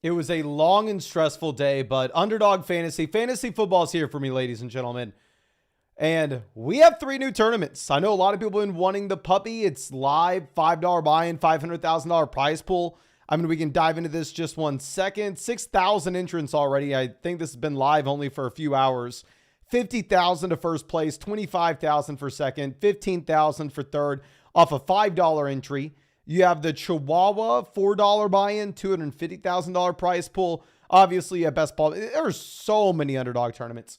It was a long and stressful day, but Underdog Fantasy football is here for me, ladies and gentlemen. And we have 3 new tournaments. I know a lot of people have been wanting the puppy. It's live, $5 buy-in, $500,000 prize pool. I mean, we can dive into this just 1 second. 6,000 entrants already. I think this has been live only for a few hours. 50,000 to first place, 25,000 for second, 15,000 for third off a $5 entry. You have the Chihuahua $4 buy-in, $250,000 prize pool. Obviously, a best ball. There are so many Underdog tournaments.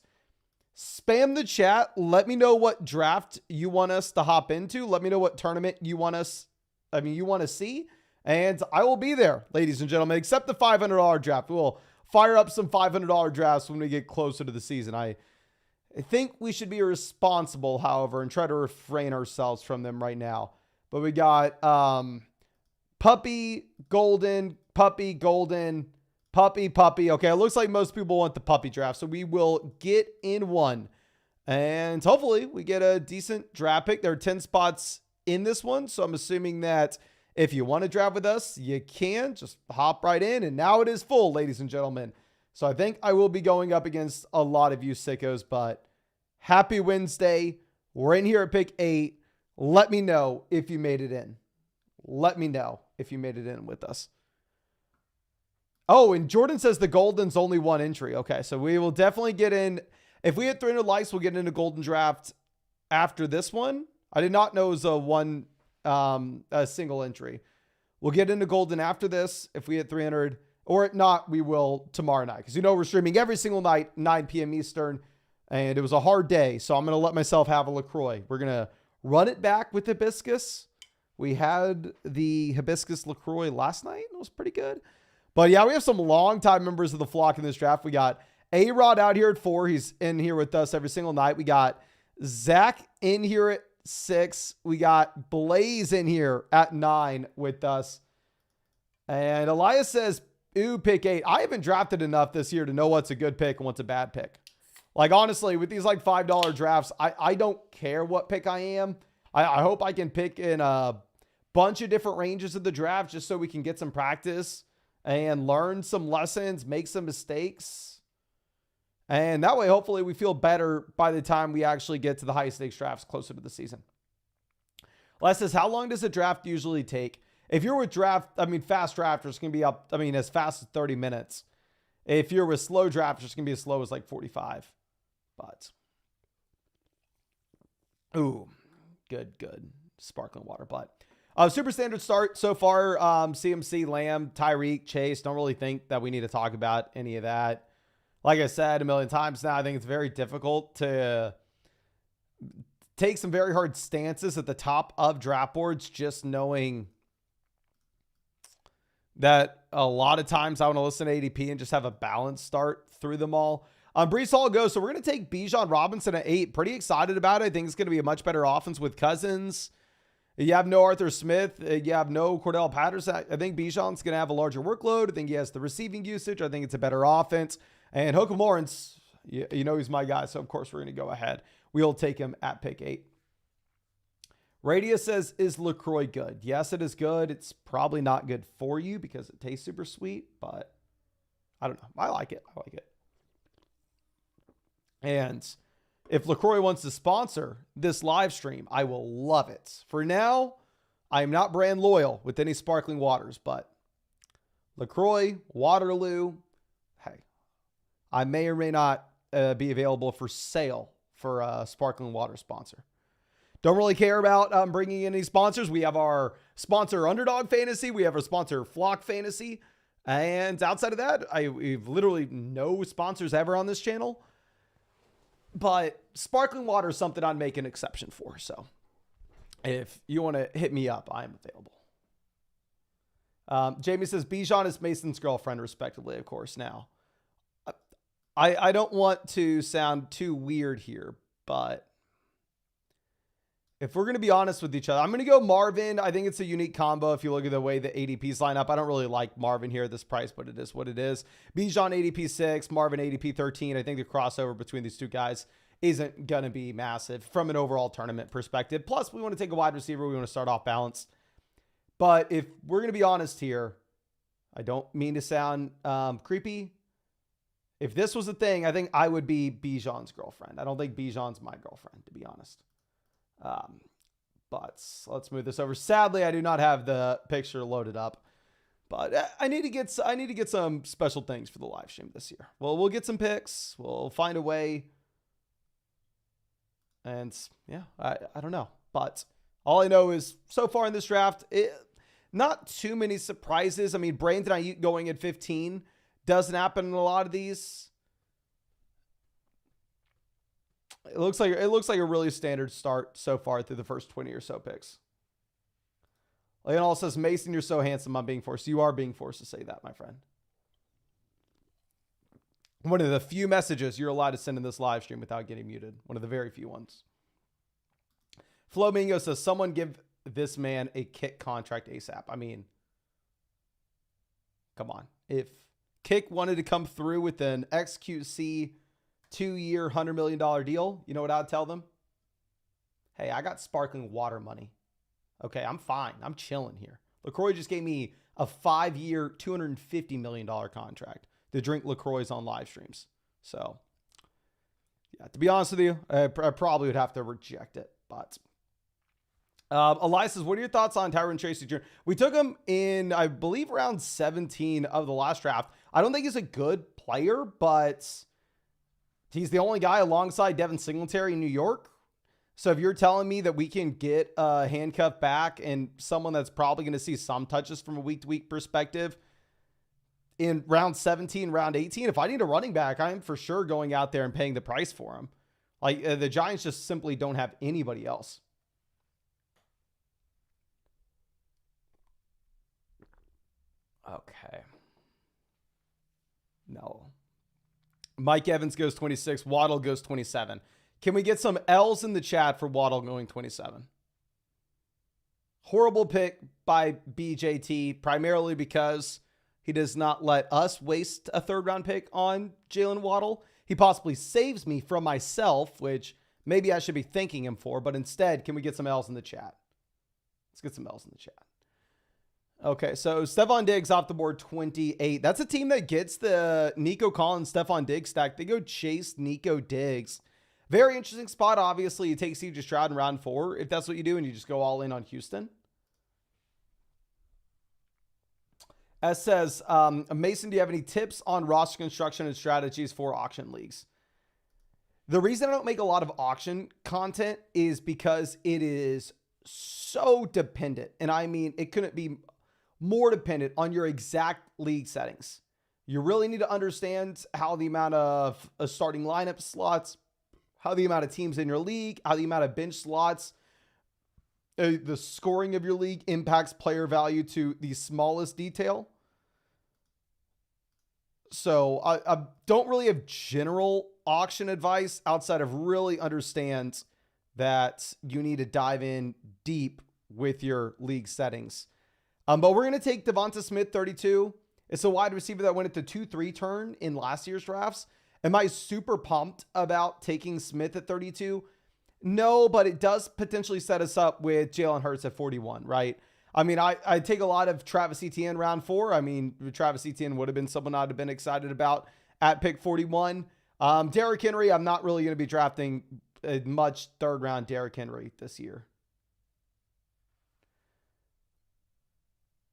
Spam the chat. Let me know what draft you want us to hop into. Let me know what tournament you want to see. And I will be there, ladies and gentlemen, except the $500 draft. We'll fire up some $500 drafts when we get closer to the season. I think we should be responsible, however, and try to refrain ourselves from them right now. But we got puppy, golden, puppy, golden, puppy, puppy. Okay, it looks like most people want the puppy draft, so we will get in one. And hopefully we get a decent draft pick. There are 10 spots in this one, so I'm assuming that if you want to draft with us, you can. Just hop right in, and now it is full, ladies and gentlemen. So I think I will be going up against a lot of you sickos, but happy Wednesday. We're in here at pick 8. Let me know if you made it in. Let me know if you made it in with us. Oh, and Jordan says the Golden's only 1 entry. Okay, so we will definitely get in. If we hit 300 likes, we'll get into Golden Draft after this one. I did not know it was a single entry. We'll get into Golden after this if we hit 300. Or if not, we will tomorrow night. Because we're streaming every single night, 9 p.m. Eastern. And it was a hard day, so I'm going to let myself have a LaCroix. We're going to run it back with hibiscus. We had the hibiscus LaCroix last night. It was pretty good. But yeah, we have some longtime members of the flock in this draft. We got A-Rod out here at 4. He's in here with us every single night. We got Zach in here at 6. We got Blaze in here at 9 with us. And Elias says, ooh, pick 8. I haven't drafted enough this year to know what's a good pick and what's a bad pick. Like, honestly, with these like $5 drafts, I don't care what pick I am. I hope I can pick in a bunch of different ranges of the draft just so we can get some practice and learn some lessons, make some mistakes. And that way, hopefully, we feel better by the time we actually get to the high stakes drafts closer to the season. Les says, how long does a draft usually take? If you're with fast drafters can be up, as fast as 30 minutes. If you're with slow drafters, it can be as slow as like 45. But, ooh, good sparkling water. But super standard start so far. CMC, Lamb, Tyreek, Chase. Don't really think that we need to talk about any of that. Like I said a million times now, I think it's very difficult to take some very hard stances at the top of draft boards, just knowing that a lot of times I want to listen to ADP and just have a balanced start through them all. Breece Hall goes. So we're going to take Bijan Robinson at 8. Pretty excited about it. I think it's going to be a much better offense with Cousins. You have no Arthur Smith. You have no Cordell Patterson. I think Bijan's going to have a larger workload. I think he has the receiving usage. I think it's a better offense. And Hokum Lawrence, he's my guy. So, of course, we're going to go ahead. We'll take him at pick 8. Radius says, is LaCroix good? Yes, it is good. It's probably not good for you because it tastes super sweet, but I don't know. I like it. And if LaCroix wants to sponsor this live stream, I will love it. For now, I am not brand loyal with any sparkling waters, but LaCroix, Waterloo, hey, I may or may not be available for sale for a sparkling water sponsor. Don't really care about bringing in any sponsors. We have our sponsor Underdog Fantasy. We have our sponsor Flock Fantasy. And outside of that, we've literally no sponsors ever on this channel. But sparkling water is something I'd make an exception for. So if you want to hit me up, I am available. Jamie says, Bijan is Mason's girlfriend, respectively, of course. Now, I don't want to sound too weird here, but if we're going to be honest with each other, I'm going to go Marvin. I think it's a unique combo. If you look at the way the ADPs line up, I don't really like Marvin here at this price, but it is what it is. Bijan ADP 6, Marvin ADP 13. I think the crossover between these two guys isn't going to be massive from an overall tournament perspective. Plus, we want to take a wide receiver. We want to start off balanced. But if we're going to be honest here, I don't mean to sound creepy. If this was a thing, I think I would be Bijan's girlfriend. I don't think Bijan's my girlfriend, to be honest. But let's move this over. Sadly, I do not have the picture loaded up. But I need to get some special things for the live stream this year. Well, we'll get some picks. We'll find a way. And yeah, I don't know. But all I know is so far in this draft, not too many surprises. I mean, Brandon Ayuk going at 15 doesn't happen in a lot of these. It looks like a really standard start so far through the first 20 or so picks. Leonel says, Mason, you're so handsome. I'm being forced. You are being forced to say that, my friend. One of the few messages you're allowed to send in this live stream without getting muted. One of the very few ones. Flamingo says, someone give this man a kick contract ASAP. I mean, come on. If Kick wanted to come through with an XQC 2-year, $100 million deal, you know what I'd tell them? Hey, I got sparkling water money. Okay, I'm fine. I'm chilling here. LaCroix just gave me a 5-year, $250 million contract to drink LaCroix on live streams. So, yeah, to be honest with you, I probably would have to reject it. But Elias says, what are your thoughts on Tyrone Tracy Jr.? We took him in, I believe, round 17 of the last draft. I don't think he's a good player, but he's the only guy alongside Devin Singletary in New York. So if you're telling me that we can get a handcuff back and someone that's probably going to see some touches from a week-to-week perspective in round 17, round 18, if I need a running back, I'm for sure going out there and paying the price for him. Like the Giants just simply don't have anybody else. Okay. No. Mike Evans goes 26. Waddle goes 27. Can we get some L's in the chat for Waddle going 27? Horrible pick by BJT, primarily because he does not let us waste a 3rd-round pick on Jalen Waddle. He possibly saves me from myself, which maybe I should be thanking him for, but instead, can we get some L's in the chat? Let's get some L's in the chat. Okay, so Stephon Diggs off the board 28. That's a team that gets the Nico Collins, Stephon Diggs stack. They go chase Nico Diggs. Very interesting spot. Obviously, you take CJ Stroud in round 4 if that's what you do, and you just go all in on Houston. S says, Mason, do you have any tips on roster construction and strategies for auction leagues? The reason I don't make a lot of auction content is because it is so dependent. And I mean, it couldn't be more dependent on your exact league settings. You really need to understand how the amount of starting lineup slots, how the amount of teams in your league, how the amount of bench slots, the scoring of your league impacts player value to the smallest detail. So I don't really have general auction advice outside of really understand that you need to dive in deep with your league settings. But we're going to take Devonta Smith, 32. It's a wide receiver that went at the 2-3 turn in last year's drafts. Am I super pumped about taking Smith at 32? No, but it does potentially set us up with Jalen Hurts at 41, right? I mean, I take a lot of Travis Etienne round 4. I mean, Travis Etienne would have been someone I'd have been excited about at pick 41. Derrick Henry, I'm not really going to be drafting much 3rd round Derrick Henry this year.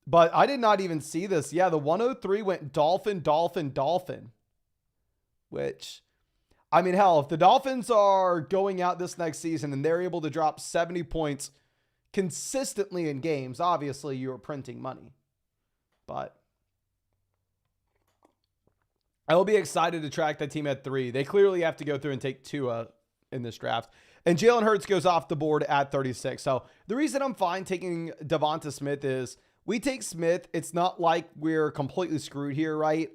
But I did not even see this. Yeah, the 103 went Dolphin. Which, I mean, hell, if the Dolphins are going out this next season and they're able to drop 70 points consistently in games, obviously you're printing money. But I will be excited to track that team at 3. They clearly have to go through and take Tua in this draft. And Jalen Hurts goes off the board at 36. So the reason I'm fine taking Devonta Smith is we take Smith. It's not like we're completely screwed here, right?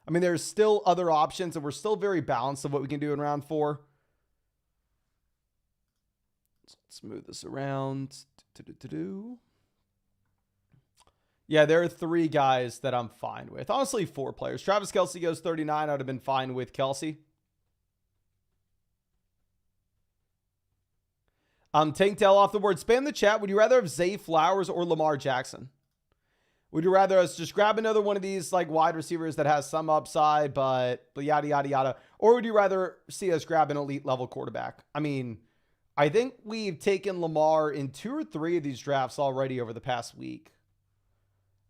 I mean, there's still other options, and we're still very balanced of what we can do in round 4. Let's move this around. Yeah, there are 3 guys that I'm fine with. Honestly, 4 players. Travis Kelce goes 39. I would have been fine with Kelce. Tank Dell off the board. Spam the chat. Would you rather have Zay Flowers or Lamar Jackson? Would you rather us just grab another one of these like wide receivers that has some upside, but yada, yada, yada? Or would you rather see us grab an elite level quarterback? I mean, I think we've taken Lamar in 2 or 3 of these drafts already over the past week.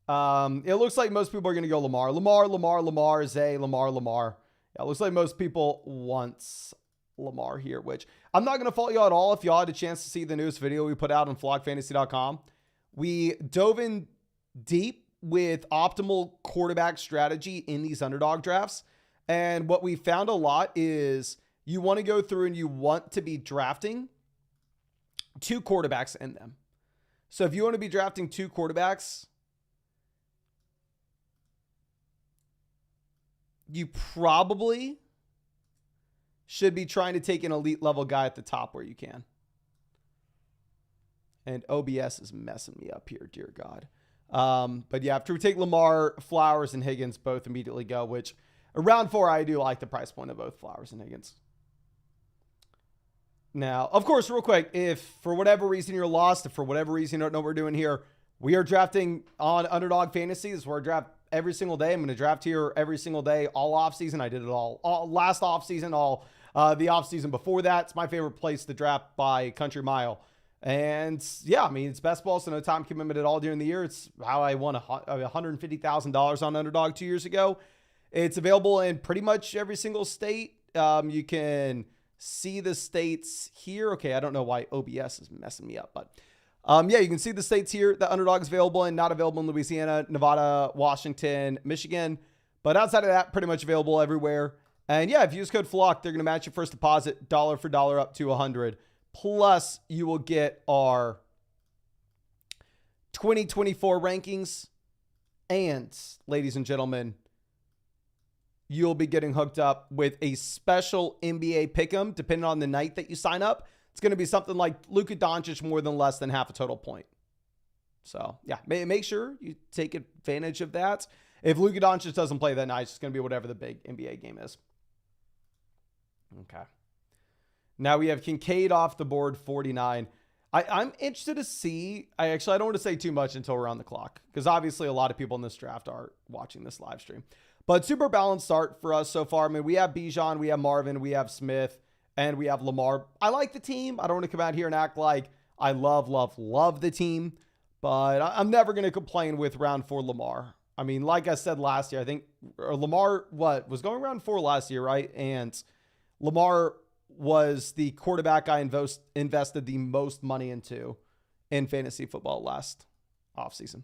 It looks like most people are going to go Lamar. Zay, Lamar. Yeah, it looks like most people want Lamar here, which I'm not going to fault y'all at all if y'all had a chance to see the newest video we put out on flogfantasy.com. We dove in deep with optimal quarterback strategy in these underdog drafts. And what we found a lot is you want to go through and you want to be drafting 2 quarterbacks in them. So if you want to be drafting 2 quarterbacks, you probably should be trying to take an elite level guy at the top where you can. And OBS is messing me up here, dear God. But yeah, after we take Lamar, Flowers, and Higgins both immediately go, which around 4, I do like the price point of both Flowers and Higgins. Now, of course, real quick, if for whatever reason you're lost, if for whatever reason you don't know what we're doing here, we are drafting on Underdog Fantasy. This is where I draft every single day. I'm going to draft here every single day, all off season. I did it all last off season, all the off season before that. It's my favorite place to draft by country mile. And yeah, I mean, it's best ball, so no time commitment at all during the year. It's how I won $150,000 on Underdog 2 years ago. It's available in pretty much every single state. You can see the states here. Okay, I don't know why OBS is messing me up, but yeah, you can see the states here that Underdog is available in. Not available in Louisiana, Nevada, Washington, Michigan. But outside of that, pretty much available everywhere. And yeah, if you use code FLOCK, they're going to match your first deposit dollar for dollar up to $100. Plus, you will get our 2024 rankings. And, ladies and gentlemen, you'll be getting hooked up with a special NBA pick'em depending on the night that you sign up. It's going to be something like Luka Doncic more than less than half a total point. So, yeah, make sure you take advantage of that. If Luka Doncic doesn't play that night, it's going to be whatever the big NBA game is. Okay. Now we have Kincaid off the board, 49. I'm interested to see. I don't want to say too much until we're on the clock because obviously a lot of people in this draft are watching this live stream. But super balanced start for us so far. I mean, we have Bijan, we have Marvin, we have Smith, and we have Lamar. I like the team. I don't want to come out here and act like I love the team, but I'm never going to complain with round 4 Lamar. I mean, like I said last year, I think Lamar was going round 4 last year, right? And Lamar was the quarterback I invested the most money into in fantasy football last offseason.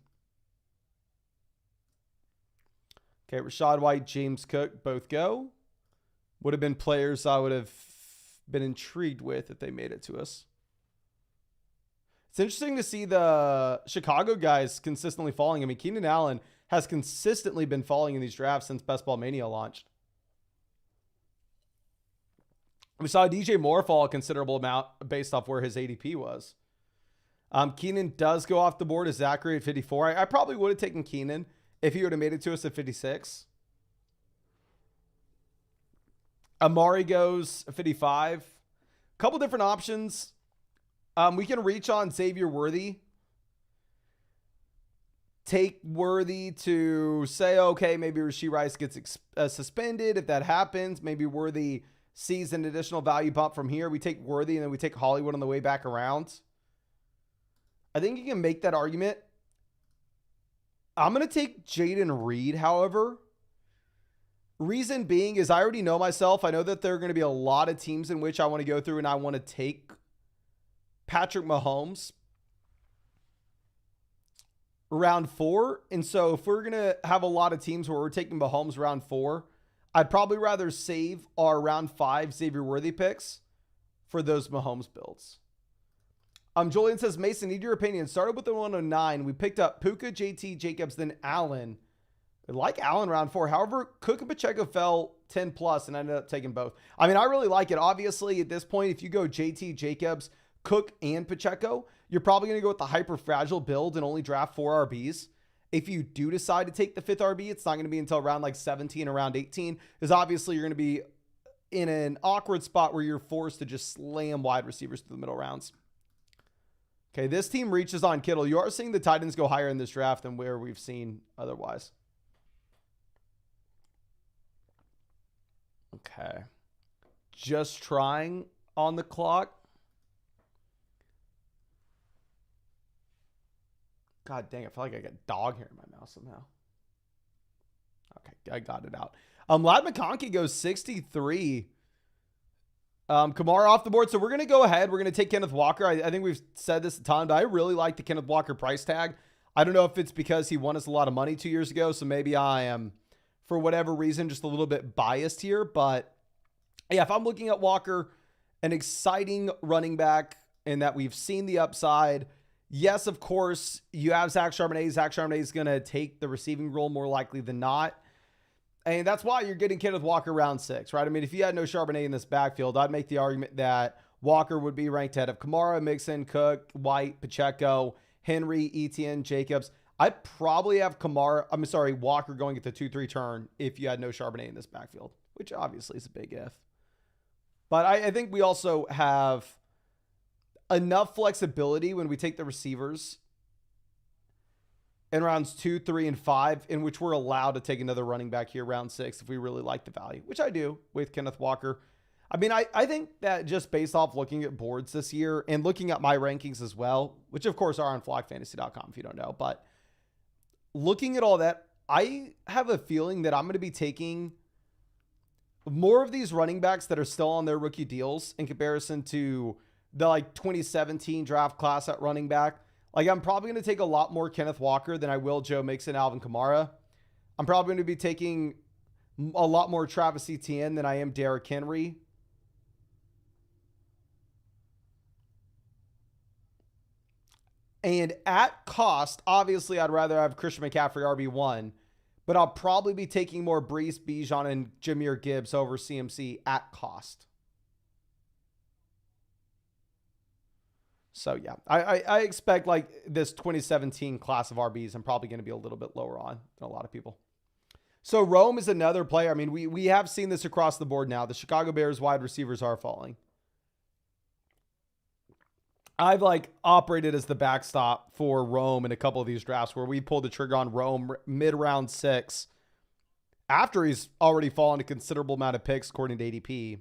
Okay, Rachaad White, James Cook, both go. Would have been players I would have been intrigued with if they made it to us. It's interesting to see the Chicago guys consistently falling. I mean, Keenan Allen has consistently been falling in these drafts since Best Ball Mania launched. We saw DJ Moore fall a considerable amount based off where his ADP was. Keenan does go off the board as Zachary at 54. I probably would have taken Keenan if he would have made it to us at 56. Amari goes 55. A couple different options. We can reach on Xavier Worthy. Take Worthy to say, okay, maybe Rashee Rice gets suspended. If that happens, maybe Worthy sees an additional value bump from here. We take Worthy and then we take Hollywood on the way back around. I think you can make that argument. I'm going to take Jaden Reed, however. Reason being is I already know myself. I know that there are going to be a lot of teams in which I want to go through and I want to take Patrick Mahomes round 4. And so if we're going to have a lot of teams where we're taking Mahomes round 4, I'd probably rather save our round 5 Xavier Worthy picks for those Mahomes builds. Julian says, Mason, need your opinion. Started with the 109. We picked up Puka, JT, Jacobs, then Allen. I like Allen round 4. However, Cook and Pacheco fell 10 plus and I ended up taking both. I mean, I really like it. Obviously, at this point, if you go JT, Jacobs, Cook, and Pacheco, you're probably going to go with the hyper fragile build and only draft 4 RBs. If you do decide to take the 5th RB, it's not going to be until around like 17 or around 18, because obviously you're going to be in an awkward spot where you're forced to just slam wide receivers to the middle rounds. Okay, this team reaches on Kittle. You are seeing the Titans go higher in this draft than where we've seen otherwise. Okay. Just trying on the clock. God dang, I feel like I got dog hair in my mouth somehow. Okay, I got it out. Lad McConkey goes 63. Kamara off the board. So we're going to go ahead. We're going to take Kenneth Walker. I think we've said this a ton, but I really like the Kenneth Walker price tag. I don't know if it's because he won us a lot of money 2 years ago. So maybe I am, for whatever reason, just a little bit biased here. But yeah, if I'm looking at Walker, an exciting running back in that we've seen the upside. Yes, of course, you have Zach Charbonnet. Zach Charbonnet is going to take the receiving role more likely than not. And that's why you're getting Kenneth Walker round 6, right? I mean, if you had no Charbonnet in this backfield, I'd make the argument that Walker would be ranked ahead of Kamara, Mixon, Cook, White, Pacheco, Henry, Etienne, Jacobs. I'd probably have Walker going at the 2-3 turn if you had no Charbonnet in this backfield, which obviously is a big if. But I think we also have enough flexibility when we take the receivers in rounds 2, 3, and 5, in which we're allowed to take another running back here round 6 if we really like the value, which I do with Kenneth Walker. I mean, I think that just based off looking at boards this year and looking at my rankings as well, which of course are on flockfantasy.com if you don't know, but looking at all that, I have a feeling that I'm going to be taking more of these running backs that are still on their rookie deals in comparison to the 2017 draft class at running back. I'm probably going to take a lot more Kenneth Walker than I will Joe Mixon, Alvin Kamara. I'm probably going to be taking a lot more Travis Etienne than I am Derrick Henry. And at cost, obviously, I'd rather have Christian McCaffrey RB1, but I'll probably be taking more Breece, Bijan, and Jahmyr Gibbs over CMC at cost. So, yeah, I expect this 2017 class of RBs, I'm probably going to be a little bit lower on than a lot of people. So, Rome is another player. I mean, we have seen this across the board now. The Chicago Bears wide receivers are falling. I've operated as the backstop for Rome in a couple of these drafts where we pulled the trigger on Rome mid-round 6 after he's already fallen a considerable amount of picks according to ADP.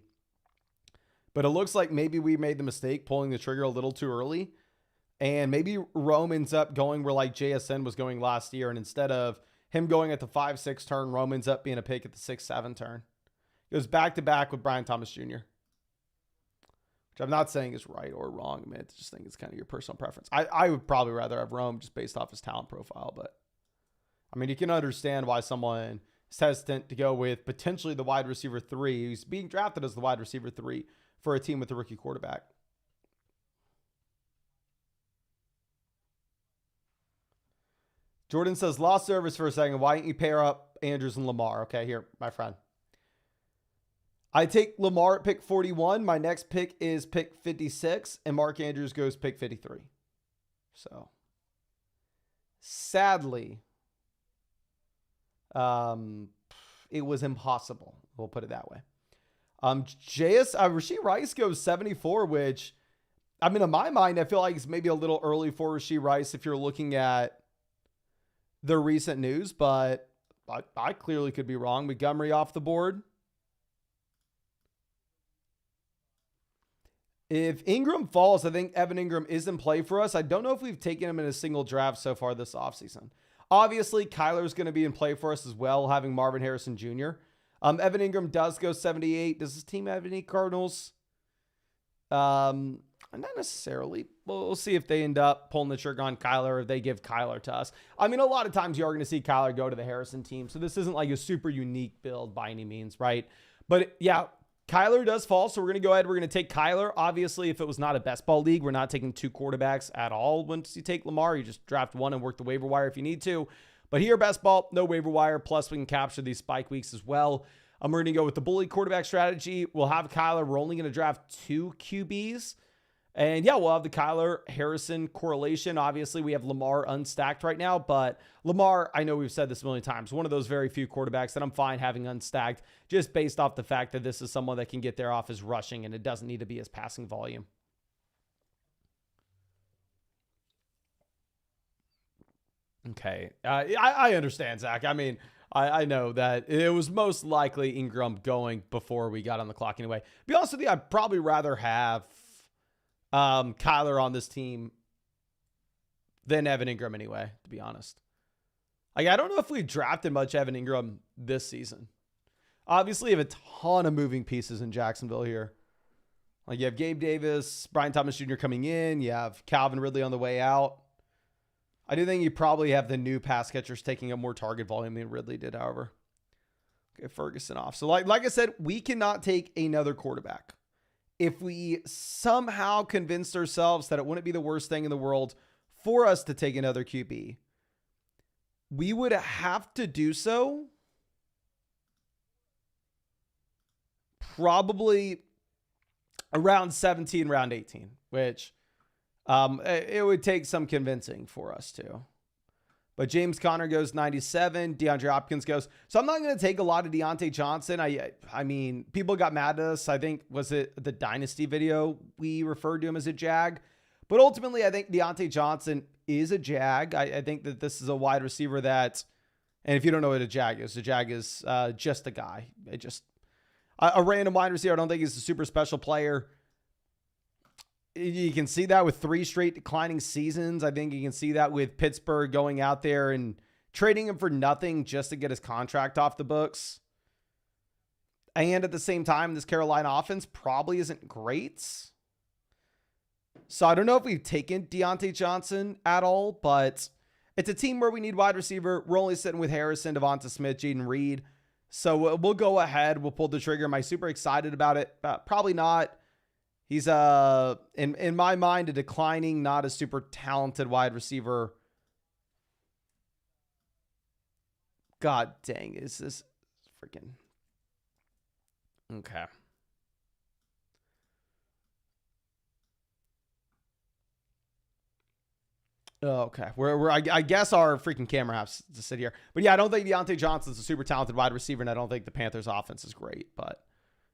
But it looks like maybe we made the mistake pulling the trigger a little too early. And maybe Rome ends up going where JSN was going last year. And instead of him going at the 5-6 turn, Rome ends up being a pick at the 6-7 turn. It goes back-to-back with Brian Thomas Jr., which I'm not saying is right or wrong. I mean, I just think it's kind of your personal preference. I would probably rather have Rome just based off his talent profile. But, I mean, you can understand why someone is hesitant to go with potentially the wide receiver 3. He's being drafted as the wide receiver 3 for a team with a rookie quarterback. Jordan says, lost service for a second. Why didn't you pair up Andrews and Lamar? Okay, here, my friend. I take Lamar at pick 41. My next pick is pick 56. And Mark Andrews goes pick 53. So, sadly, it was impossible. We'll put it that way. Rashee Rice goes 74, which, I mean, in my mind, I feel like it's maybe a little early for Rashee Rice if you're looking at the recent news, but I clearly could be wrong. Montgomery off the board. If Ingram falls, I think Evan Ingram is in play for us. I don't know if we've taken him in a single draft so far this offseason. Obviously, Kyler's going to be in play for us as well, having Marvin Harrison Jr. Evan Ingram does go 78. Does his team have any Cardinals? Not necessarily. We'll see if they end up pulling the trigger on Kyler or if they give Kyler to us. I mean, a lot of times you are going to see Kyler go to the Harrison team, so this isn't a super unique build by any means, right? But yeah, Kyler does fall, so we're going to go ahead. We're going to take Kyler. Obviously, if it was not a best ball league, we're not taking 2 quarterbacks at all. Once you take Lamar, you just draft 1 and work the waiver wire if you need to. But here, best ball, no waiver wire. Plus, we can capture these spike weeks as well. We're going to go with the bully quarterback strategy. We'll have Kyler. We're only going to draft 2 QBs. And yeah, we'll have the Kyler Harrison correlation. Obviously, we have Lamar unstacked right now, but Lamar, I know we've said this a million times, one of those very few quarterbacks that I'm fine having unstacked just based off the fact that this is someone that can get there off his rushing and it doesn't need to be his passing volume. Okay. I understand, Zach. I mean, I know that it was most likely Ingram going before we got on the clock anyway. Be honest with you, I'd probably rather have Kyler on this team than Evan Ingram anyway, to be honest. Like, I don't know if we've drafted much Evan Ingram this season. Obviously, you have a ton of moving pieces in Jacksonville here. Like, you have Gabe Davis, Brian Thomas Jr. coming in. You have Calvin Ridley on the way out. I do think you probably have the new pass catchers taking up more target volume than Ridley did, however. Okay, Ferguson off. So like I said, we cannot take another quarterback. If we somehow convinced ourselves that it wouldn't be the worst thing in the world for us to take another QB, we would have to do so probably around 17, round 18, which it would take some convincing for us to. But James Conner goes 97. DeAndre Hopkins goes. So I'm not going to take a lot of Deontay Johnson. I mean, people got mad at us. I think, was it the Dynasty video we referred to him as a Jag? But ultimately, I think Deontay Johnson is a Jag. I think that this is a wide receiver that, and if you don't know what a Jag is just a guy. A random wide receiver. I don't think he's a super special player. You can see that with 3 straight declining seasons. I think you can see that with Pittsburgh going out there and trading him for nothing just to get his contract off the books. And at the same time, this Carolina offense probably isn't great. So I don't know if we've taken Deontay Johnson at all, but it's a team where we need wide receiver. We're only sitting with Harrison, Devonta Smith, Jaden Reed. So we'll go ahead. We'll pull the trigger. Am I super excited about it? Probably not. He's, in my mind, a declining, not a super talented wide receiver. God dang, is this freaking... Okay. Okay. I guess our freaking camera has to sit here. But yeah, I don't think Deontay Johnson's a super talented wide receiver, and I don't think the Panthers offense is great, but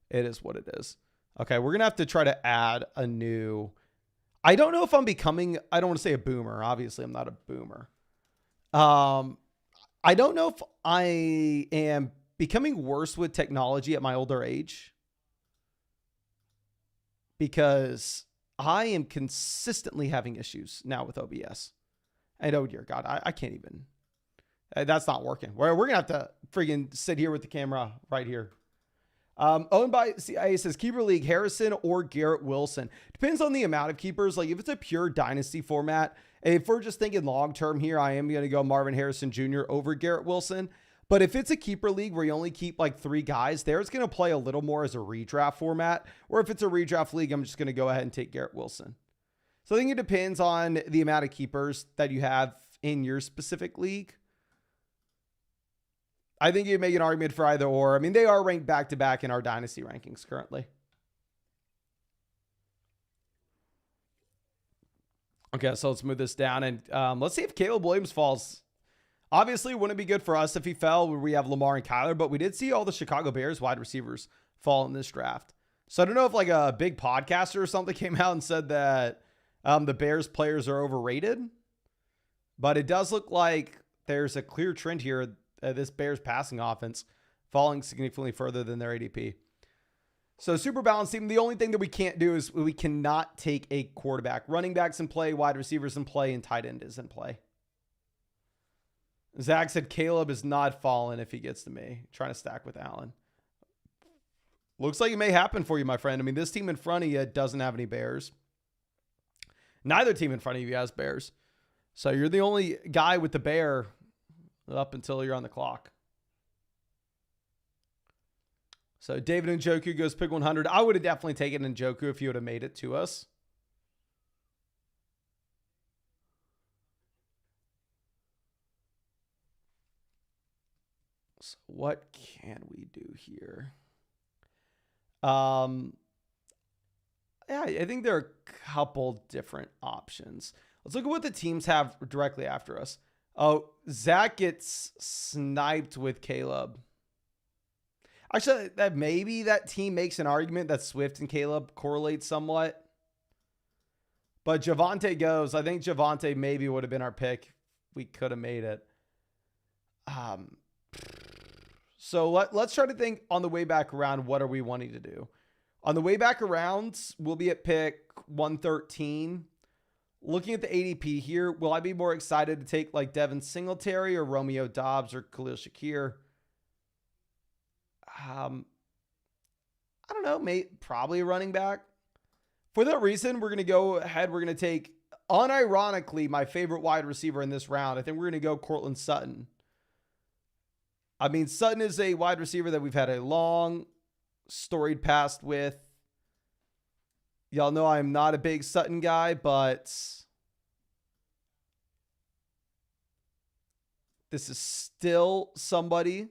it is what it is. Okay, we're going to have to try to add a new... I don't know if I'm becoming... I don't want to say a boomer. Obviously, I'm not a boomer. I don't know if I am becoming worse with technology at my older age, because I am consistently having issues now with OBS. And oh, dear God, I can't even... That's not working. We're going to have to friggin' sit here with the camera right here. Owned by CIA says keeper league, Harrison or Garrett Wilson. Depends on the amount of keepers. Like if it's a pure dynasty format, if we're just thinking long-term here, I am going to go Marvin Harrison Jr. over Garrett Wilson. But if it's a keeper league where you only keep like 3 guys there, it's going to play a little more as a redraft format. Or if it's a redraft league, I'm just going to go ahead and take Garrett Wilson. So I think it depends on the amount of keepers that you have in your specific league. I think you make an argument for either or. I mean, they are ranked back-to-back in our dynasty rankings currently. Okay, so let's move this down. And let's see if Caleb Williams falls. Obviously, wouldn't it be good for us if he fell where we have Lamar and Kyler, but we did see all the Chicago Bears wide receivers fall in this draft. So I don't know if like a big podcaster or something came out and said that the Bears players are overrated, but it does look like there's a clear trend here. This Bears passing offense falling significantly further than their ADP. So super balanced team. The only thing that we can't do is we cannot take a quarterback. Running backs in play, wide receivers in play, and tight end is in play. Zach said Caleb is not falling if he gets to me. Trying to stack with Allen. Looks like it may happen for you, my friend. I mean, this team in front of you doesn't have any Bears. Neither team in front of you has Bears. So you're the only guy with the bear up until you're on the clock. So David Njoku goes pick 100. I would have definitely taken Njoku if he would have made it to us. So what can we do here? Yeah, I think there are a couple different options. Let's look at what the teams have directly after us. Oh, Zach gets sniped with Caleb. Actually, that maybe that team makes an argument that Swift and Caleb correlate somewhat. But Javonte goes. I think Javonte maybe would have been our pick we could have made it. So let's try to think on the way back around, what are we wanting to do? On the way back around, we'll be at pick 113. Looking at the ADP here, will I be more excited to take like Devin Singletary or Romeo Doubs or Khalil Shakir? I don't know, probably a running back. For that reason, we're going to go ahead. We're going to take, unironically, my favorite wide receiver in this round. I think we're going to go Courtland Sutton. I mean, Sutton is a wide receiver that we've had a long, storied past with. Y'all know I'm not a big Sutton guy, but this is still somebody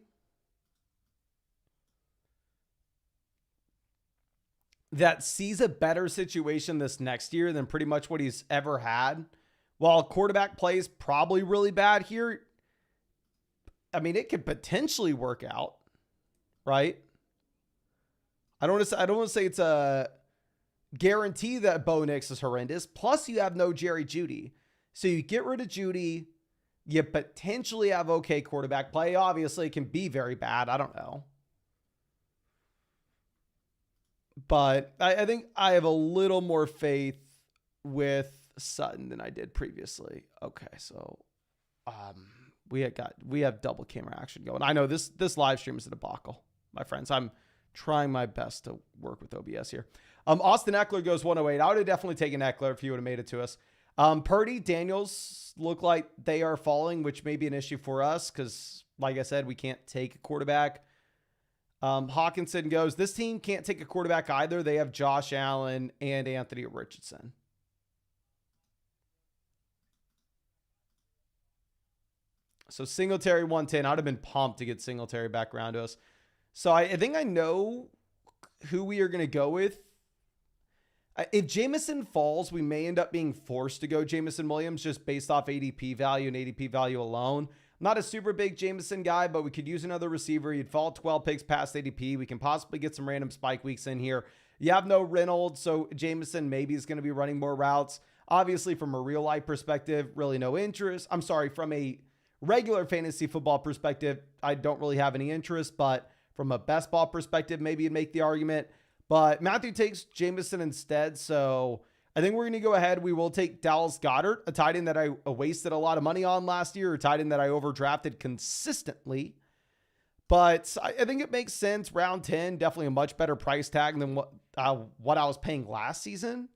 that sees a better situation this next year than pretty much what he's ever had. While quarterback play is probably really bad here, I mean, it could potentially work out, right? I don't want to say it's a guarantee that Bo Nix is horrendous. Plus, you have no Jerry Jeudy. So you get rid of Jeudy. You potentially have okay quarterback play. Obviously, it can be very bad. I don't know. But I think I have a little more faith with Sutton than I did previously. Okay, so we have double camera action going. I know this live stream is a debacle, my friends. I'm trying my best to work with OBS here. Austin Eckler goes 108. I would have definitely taken Eckler if he would have made it to us. Purdy, Daniels look like they are falling, which may be an issue for us because, like I said, we can't take a quarterback. Hawkinson goes, this team can't take a quarterback either. They have Josh Allen and Anthony Richardson. So Singletary 110. I'd have been pumped to get Singletary back around to us. So I think I know who we are going to go with. If Jameson falls, we may end up being forced to go Jameson Williams just based off ADP value and ADP value alone. I'm not a super big Jameson guy, but we could use another receiver. You'd fall 12 picks past ADP. We can possibly get some random spike weeks in here. You have no Reynolds, so Jameson maybe is going to be running more routes. Obviously, from a real life perspective, really no interest. I'm sorry, from a regular fantasy football perspective, I don't really have any interest, but from a best ball perspective, maybe you'd make the argument. But Matthew takes Jameson instead, so I think we're going to go ahead. We will take Dallas Goedert, a tight end that I wasted a lot of money on last year, a tight end that I overdrafted consistently. But I think it makes sense. Round 10, definitely a much better price tag than what I was paying last season.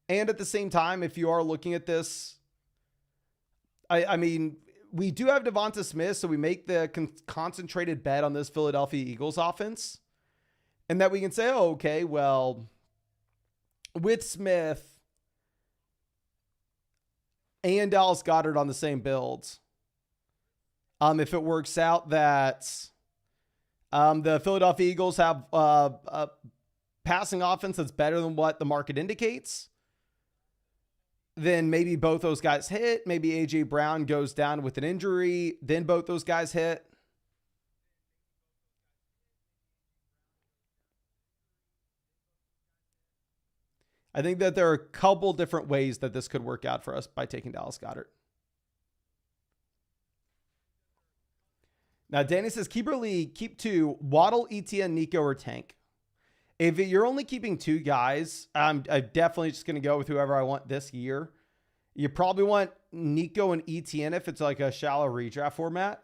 And at the same time, if you are looking at this, I mean, we do have Devonta Smith, so we make the concentrated bet on this Philadelphia Eagles offense. And that we can say, oh, okay, well, with Smith and Dallas Goedert on the same builds, if it works out that the Philadelphia Eagles have a passing offense that's better than what the market indicates, then maybe both those guys hit. Maybe A.J. Brown goes down with an injury. Then both those guys hit. I think that there are a couple different ways that this could work out for us by taking Dallas Goedert. Now, Danny says, keeper league, keep two, Waddle, ETN, Nico, or Tank. If you're only keeping two guys, I'm definitely just going to go with whoever I want this year. You probably want Nico and ETN if it's like a shallow redraft format.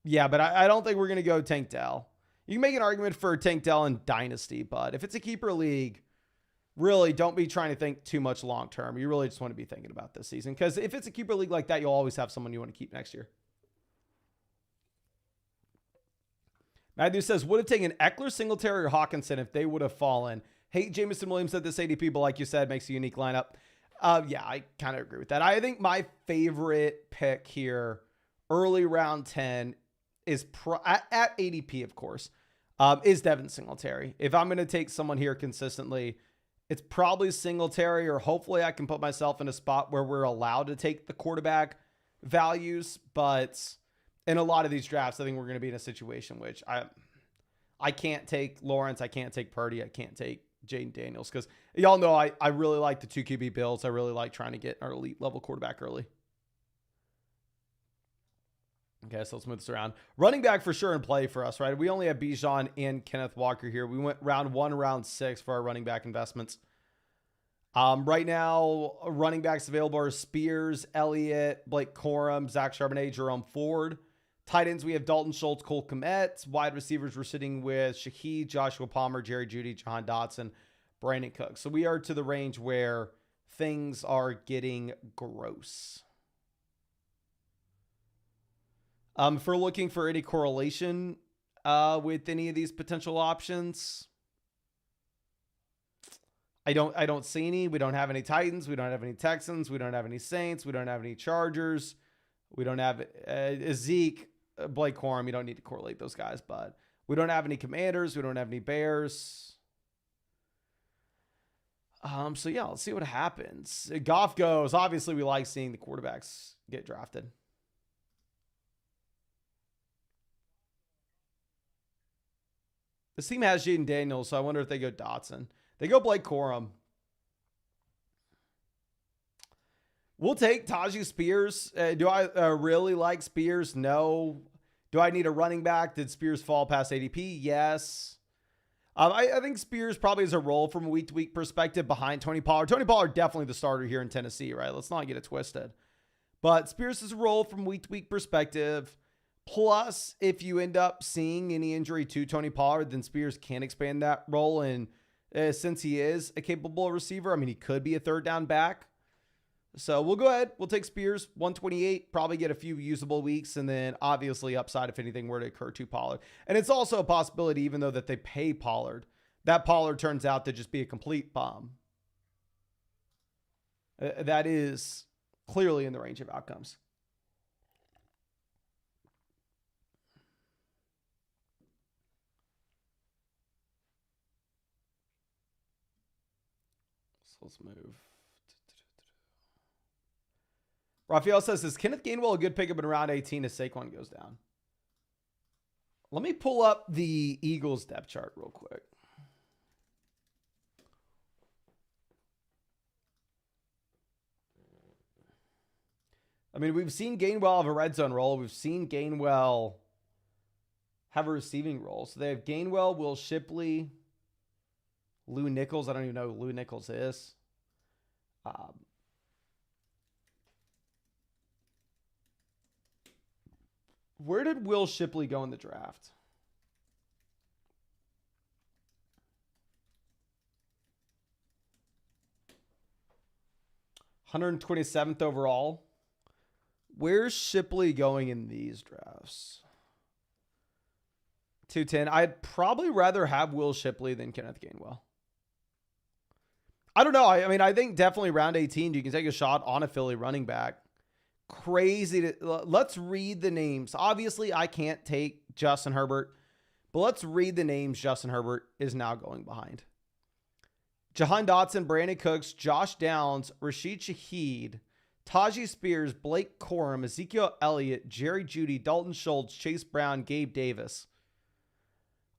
Yeah, but I don't think we're going to go Tank Dell. You can make an argument for Tank Dell in Dynasty, but if it's a keeper league, really don't be trying to think too much long-term. You really just want to be thinking about this season. Because if it's a keeper league like that, you'll always have someone you want to keep next year. Matthew says, would have taken Eckler, Singletary, or Hawkinson if they would have fallen. Hate Jameson Williams at this ADP, but like you said, makes a unique lineup. Yeah, I kind of agree with that. I think my favorite pick here, early round 10, is at ADP, of course, is Devin Singletary. If I'm going to take someone here consistently, it's probably Singletary, or hopefully I can put myself in a spot where we're allowed to take the quarterback values. But in a lot of these drafts, I think we're going to be in a situation which I can't take Lawrence, I can't take Purdy, I can't take Jaden Daniels, because y'all know I really like the 2 QB builds. I really like trying to get our elite level quarterback early. Okay, so let's move this around. Running back for sure in play for us, right? We only have Bijan and Kenneth Walker here. We went round 1, round 6 for our running back investments. Right now, running backs available are Spears, Elliott, Blake Corum, Zach Charbonnet, Jerome Ford. Tight ends, we have Dalton Schultz, Cole Kmet. Wide receivers, we're sitting with Shaheed, Joshua Palmer, Jerry Jeudy, Jahan Dotson, Brandon Cook. So we are to the range where things are getting gross. If we're looking for any correlation with any of these potential options, I don't see any. We don't have any Titans. We don't have any Texans. We don't have any Saints. We don't have any Chargers. We don't have Zeke, Blake Corum. You don't need to correlate those guys, but we don't have any Commanders. We don't have any Bears. So yeah, let's see what happens. Goff goes. Obviously, we like seeing the quarterbacks get drafted. This team has Jaden Daniels, so I wonder if they go Dotson. They go Blake Corum. We'll take Tajay Spears. Do I really like Spears? No. Do I need a running back? Did Spears fall past ADP? Yes. I think Spears probably has a role from a week-to-week perspective behind Tony Pollard. Tony Pollard definitely the starter here in Tennessee, right? Let's not get it twisted. But Spears has a role from a week-to-week perspective. Plus, if you end up seeing any injury to Tony Pollard, then Spears can expand that role. And since he is a capable receiver, I mean, he could be a third down back. So we'll go ahead. We'll take Spears, 128, probably get a few usable weeks, and then obviously upside if anything were to occur to Pollard. And it's also a possibility, even though that they pay Pollard, that Pollard turns out to just be a complete bomb. That is clearly in the range of outcomes. Let's move. Raphael says, is Kenneth Gainwell a good pickup in round 18 as Saquon goes down? Let me pull up the Eagles depth chart real quick. I mean, we've seen Gainwell have a red zone role. We've seen Gainwell have a receiving role. So they have Gainwell, Will Shipley, Lou Nichols. I don't even know who Lou Nichols is. Where did Will Shipley go in the draft? $127th overall. Where's Shipley going in these drafts? 210. I'd probably rather have Will Shipley than Kenneth Gainwell. I don't know. I mean, I think definitely round 18, you can take a shot on a Philly running back. Crazy. Let's read the names. Obviously, I can't take Justin Herbert, but let's read the names Justin Herbert is now going behind. Jahan Dotson, Brandon Cooks, Josh Downs, Rashid Shaheed, Tajay Spears, Blake Corum, Ezekiel Elliott, Jerry Jeudy, Dalton Schultz, Chase Brown, Gabe Davis.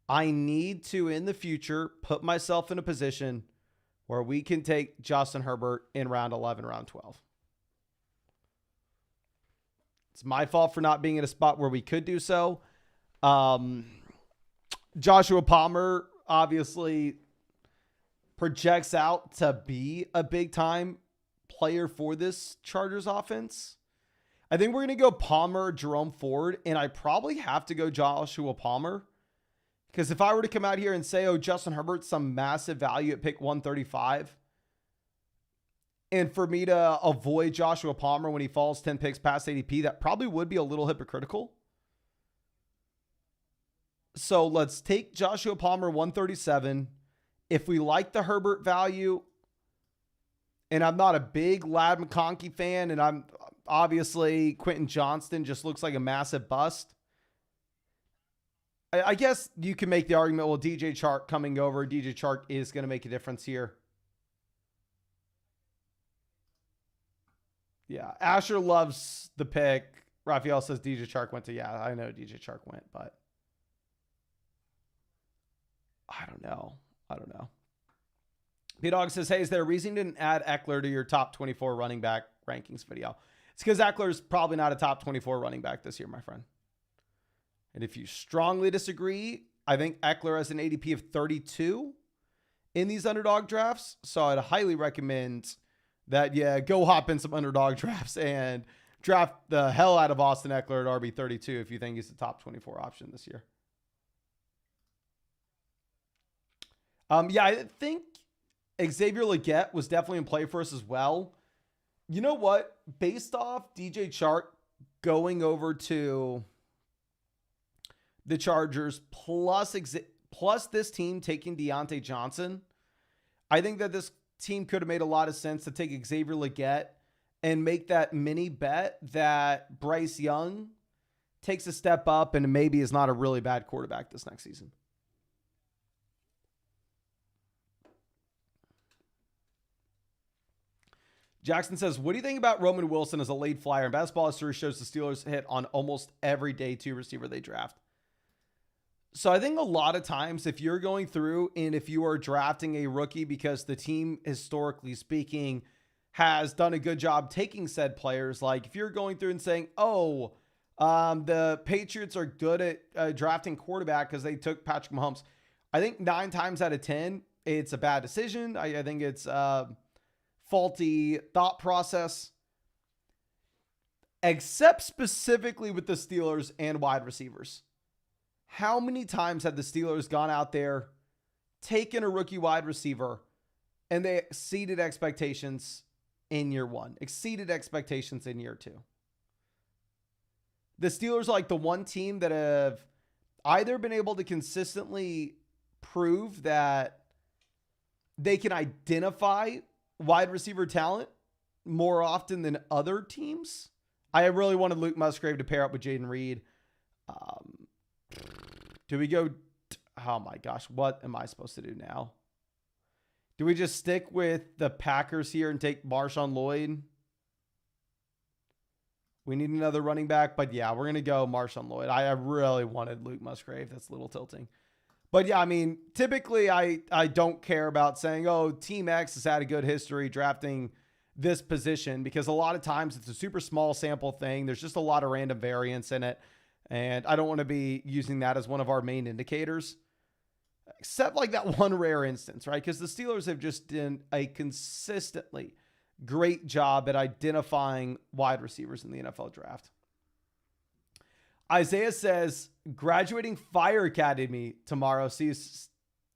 I need to, in the future, put myself in a position where we can take Justin Herbert in round 11, round 12. It's my fault for not being in a spot where we could do so. Joshua Palmer obviously projects out to be a big-time player for this Chargers offense. I think we're going to go Palmer, Jerome Ford, and I probably have to go Joshua Palmer. Because if I were to come out here and say, oh, Justin Herbert's some massive value at pick 135, and for me to avoid Joshua Palmer when he falls 10 picks past ADP, that probably would be a little hypocritical. So let's take Joshua Palmer 137. If we like the Herbert value, and I'm not a big Ladd McConkey fan, and I'm obviously Quentin Johnston just looks like a massive bust. I guess you can make the argument, well, DJ Chark coming over. DJ Chark is going to make a difference here. Yeah, Asher loves the pick. Raphael says DJ Chark went to, yeah, I know DJ Chark went, but I don't know. P-Dog says, hey, is there a reason you didn't add Eckler to your top 24 running back rankings video? It's because Eckler's probably not a top 24 running back this year, my friend. And if you strongly disagree, I think Eckler has an ADP of 32 in these underdog drafts. So I'd highly recommend that, go hop in some underdog drafts and draft the hell out of Austin Eckler at RB32 if you think he's the top 24 option this year. I think Xavier Legette was definitely in play for us as well. You know what? Based off DJ Chark going over to the Chargers plus this team taking Deontay Johnson, I think that this team could have made a lot of sense to take Xavier Legette and make that mini bet that Bryce Young takes a step up and maybe is not a really bad quarterback this next season. Jackson says, what do you think about Roman Wilson as a late flyer? And basketball history shows the Steelers hit on almost every day 2 receiver they draft. So I think a lot of times if you're going through and if you are drafting a rookie because the team, historically speaking, has done a good job taking said players, like if you're going through and saying, the Patriots are good at drafting quarterback because they took Patrick Mahomes, I think 9 times out of 10, it's a bad decision. I think it's faulty thought process, except specifically with the Steelers and wide receivers. How many times have the Steelers gone out there, taken a rookie wide receiver, and they exceeded expectations in year 1, exceeded expectations in year 2? The Steelers are like the one team that have either been able to consistently prove that they can identify wide receiver talent more often than other teams. I really wanted Luke Musgrave to pair up with Jaden Reed. Do we go? Oh my gosh, what am I supposed to do now? Do we just stick with the Packers here and take Marshawn Lloyd? We need another running back, but yeah, we're going to go Marshawn Lloyd. I really wanted Luke Musgrave. That's a little tilting. But yeah, I mean, typically I don't care about saying, Team X has had a good history drafting this position, because a lot of times it's a super small sample thing. There's just a lot of random variance in it. And I don't want to be using that as one of our main indicators, except like that one rare instance, right? Because the Steelers have just done a consistently great job at identifying wide receivers in the NFL draft. Isaiah says, graduating Fire Academy tomorrow. See you.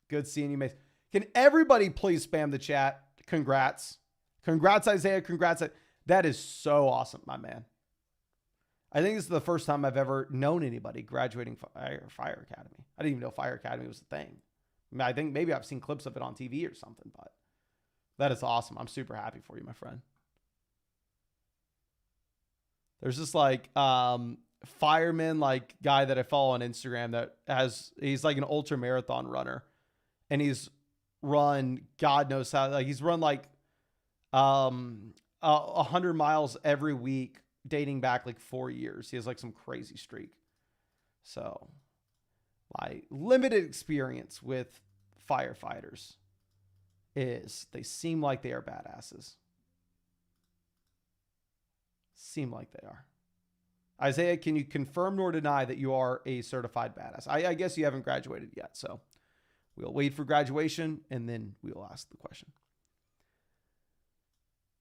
Good seeing you, Mason. Can everybody please spam the chat? Congrats. Congrats, Isaiah. Congrats. That is so awesome, my man. I think this is the first time I've ever known anybody graduating Fire Academy. I didn't even know Fire Academy was a thing. I mean, I think maybe I've seen clips of it on TV or something, but that is awesome. I'm super happy for you, my friend. There's this like fireman like guy that I follow on Instagram that he's like an ultra marathon runner, and he's run God knows how, like he's run like 100 miles every week dating back like 4 years. He has like some crazy streak. So my limited experience with firefighters is they seem like they are badasses. Seem like they are. Isaiah, can you confirm nor deny that you are a certified badass? I guess you haven't graduated yet, so we'll wait for graduation and then we will ask the question.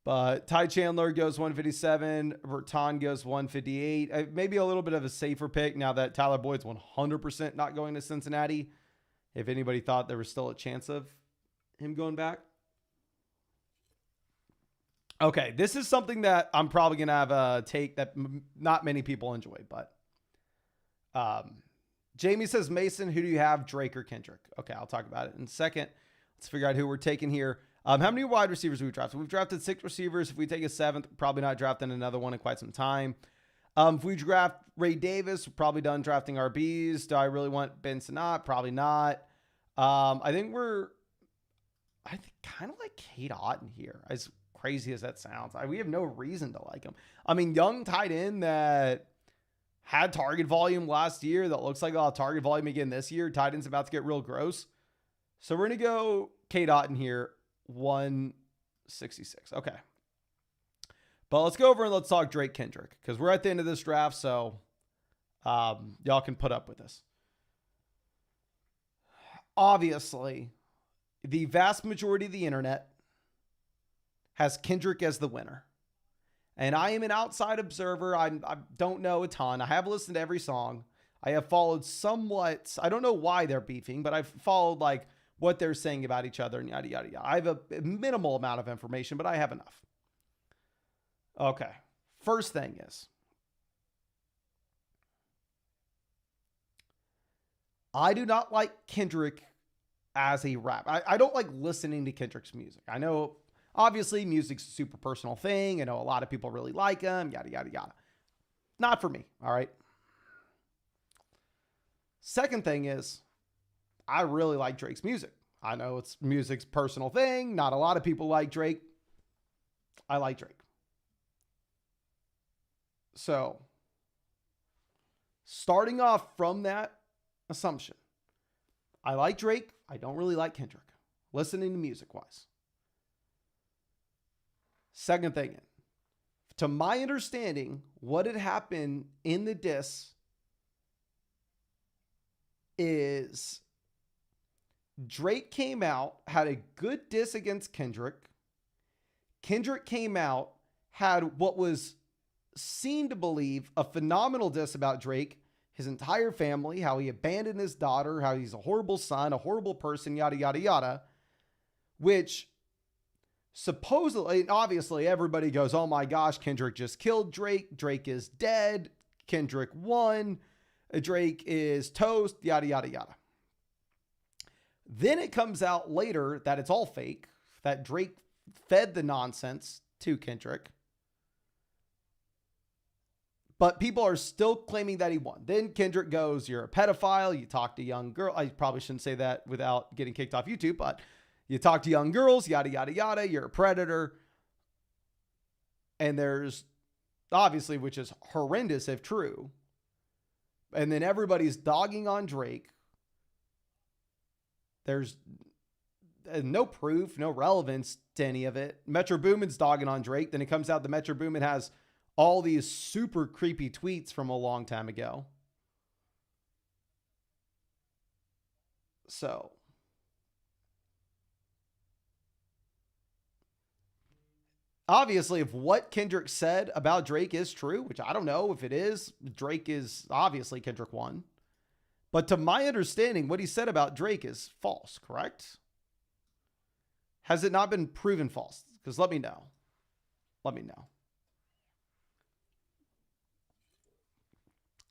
But Ty Chandler goes 157. Berton goes 158. Maybe a little bit of a safer pick now that Tyler Boyd's 100% not going to Cincinnati. If anybody thought there was still a chance of him going back. Okay, this is something that I'm probably going to have a take that not many people enjoy. But Jamie says, Mason, who do you have, Drake or Kendrick? Okay, I'll talk about it in a second. Let's figure out who we're taking here. How many wide receivers have we drafted? We've drafted 6 receivers. If we take a 7th, probably not drafting another one in quite some time. If we draft Ray Davis, we're probably done drafting RBs. Do I really want Ben Sinnott? Probably not. I think kind of like Cade Otton here, as crazy as that sounds. We have no reason to like him. I mean, young tight end that had target volume last year that looks like I'll have target volume again this year. Tight end's about to get real gross. So we're going to go Cade Otton here. 166. Okay. But let's go over and let's talk Drake Kendrick because we're at the end of this draft, so y'all can put up with this. Obviously, the vast majority of the internet has Kendrick as the winner. And I am an outside observer. I don't know a ton. I have listened to every song. I have followed somewhat. I don't know why they're beefing, but I've followed like what they're saying about each other and yada, yada, yada. I have a minimal amount of information, but I have enough. Okay. First thing is, I do not like Kendrick as a rap. I don't like listening to Kendrick's music. I know, obviously, music's a super personal thing. I know a lot of people really like him, yada, yada, yada. Not for me, all right? Second thing is, I really like Drake's music. I know it's music's personal thing. Not a lot of people like Drake. I like Drake. So, starting off from that assumption, I like Drake. I don't really like Kendrick, listening to music-wise. Second thing, to my understanding, what had happened in the diss is Drake came out, had a good diss against Kendrick. Kendrick came out, had what was seen to believe a phenomenal diss about Drake, his entire family, how he abandoned his daughter, how he's a horrible son, a horrible person, yada, yada, yada, which supposedly, and obviously everybody goes, oh my gosh, Kendrick just killed Drake. Drake is dead. Kendrick won. Drake is toast, yada, yada, yada. Then it comes out later that it's all fake, that Drake fed the nonsense to Kendrick. But people are still claiming that he won. Then Kendrick goes, you're a pedophile. You talk to young girls. I probably shouldn't say that without getting kicked off YouTube, but you talk to young girls, yada, yada, yada. You're a predator. And there's obviously, which is horrendous if true. And then everybody's dogging on Drake. There's no proof, no relevance to any of it. Metro Boomin's dogging on Drake. Then it comes out that Metro Boomin has all these super creepy tweets from a long time ago. So, obviously, if what Kendrick said about Drake is true, which I don't know if it is, Drake is obviously Kendrick won. But to my understanding, what he said about Drake is false, correct? Has it not been proven false? Because let me know. Let me know.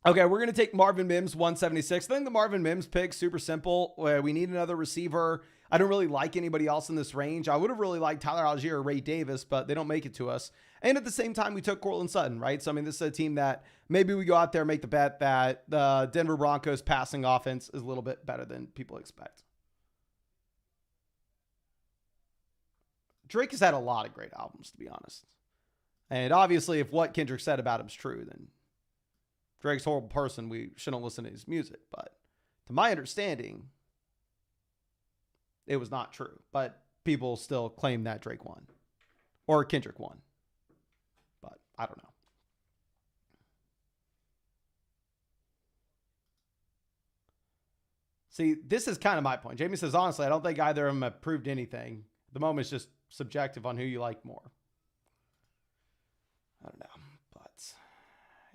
Okay, we're going to take Marvin Mims, 176. I think the Marvin Mims pick, super simple. We need another receiver. I don't really like anybody else in this range. I would have really liked Tyler Algier or Ray Davis, but they don't make it to us. And at the same time, we took Cortland Sutton, right? So, I mean, this is a team that maybe we go out there and make the bet that the Denver Broncos passing offense is a little bit better than people expect. Drake has had a lot of great albums, to be honest. And obviously, if what Kendrick said about him is true, then Drake's a horrible person. We shouldn't listen to his music. But to my understanding, it was not true. But people still claim that Drake won. Or Kendrick won. But I don't know. See, this is kind of my point. Jamie says, honestly, I don't think either of them have proved anything. The moment is just subjective on who you like more. I don't know.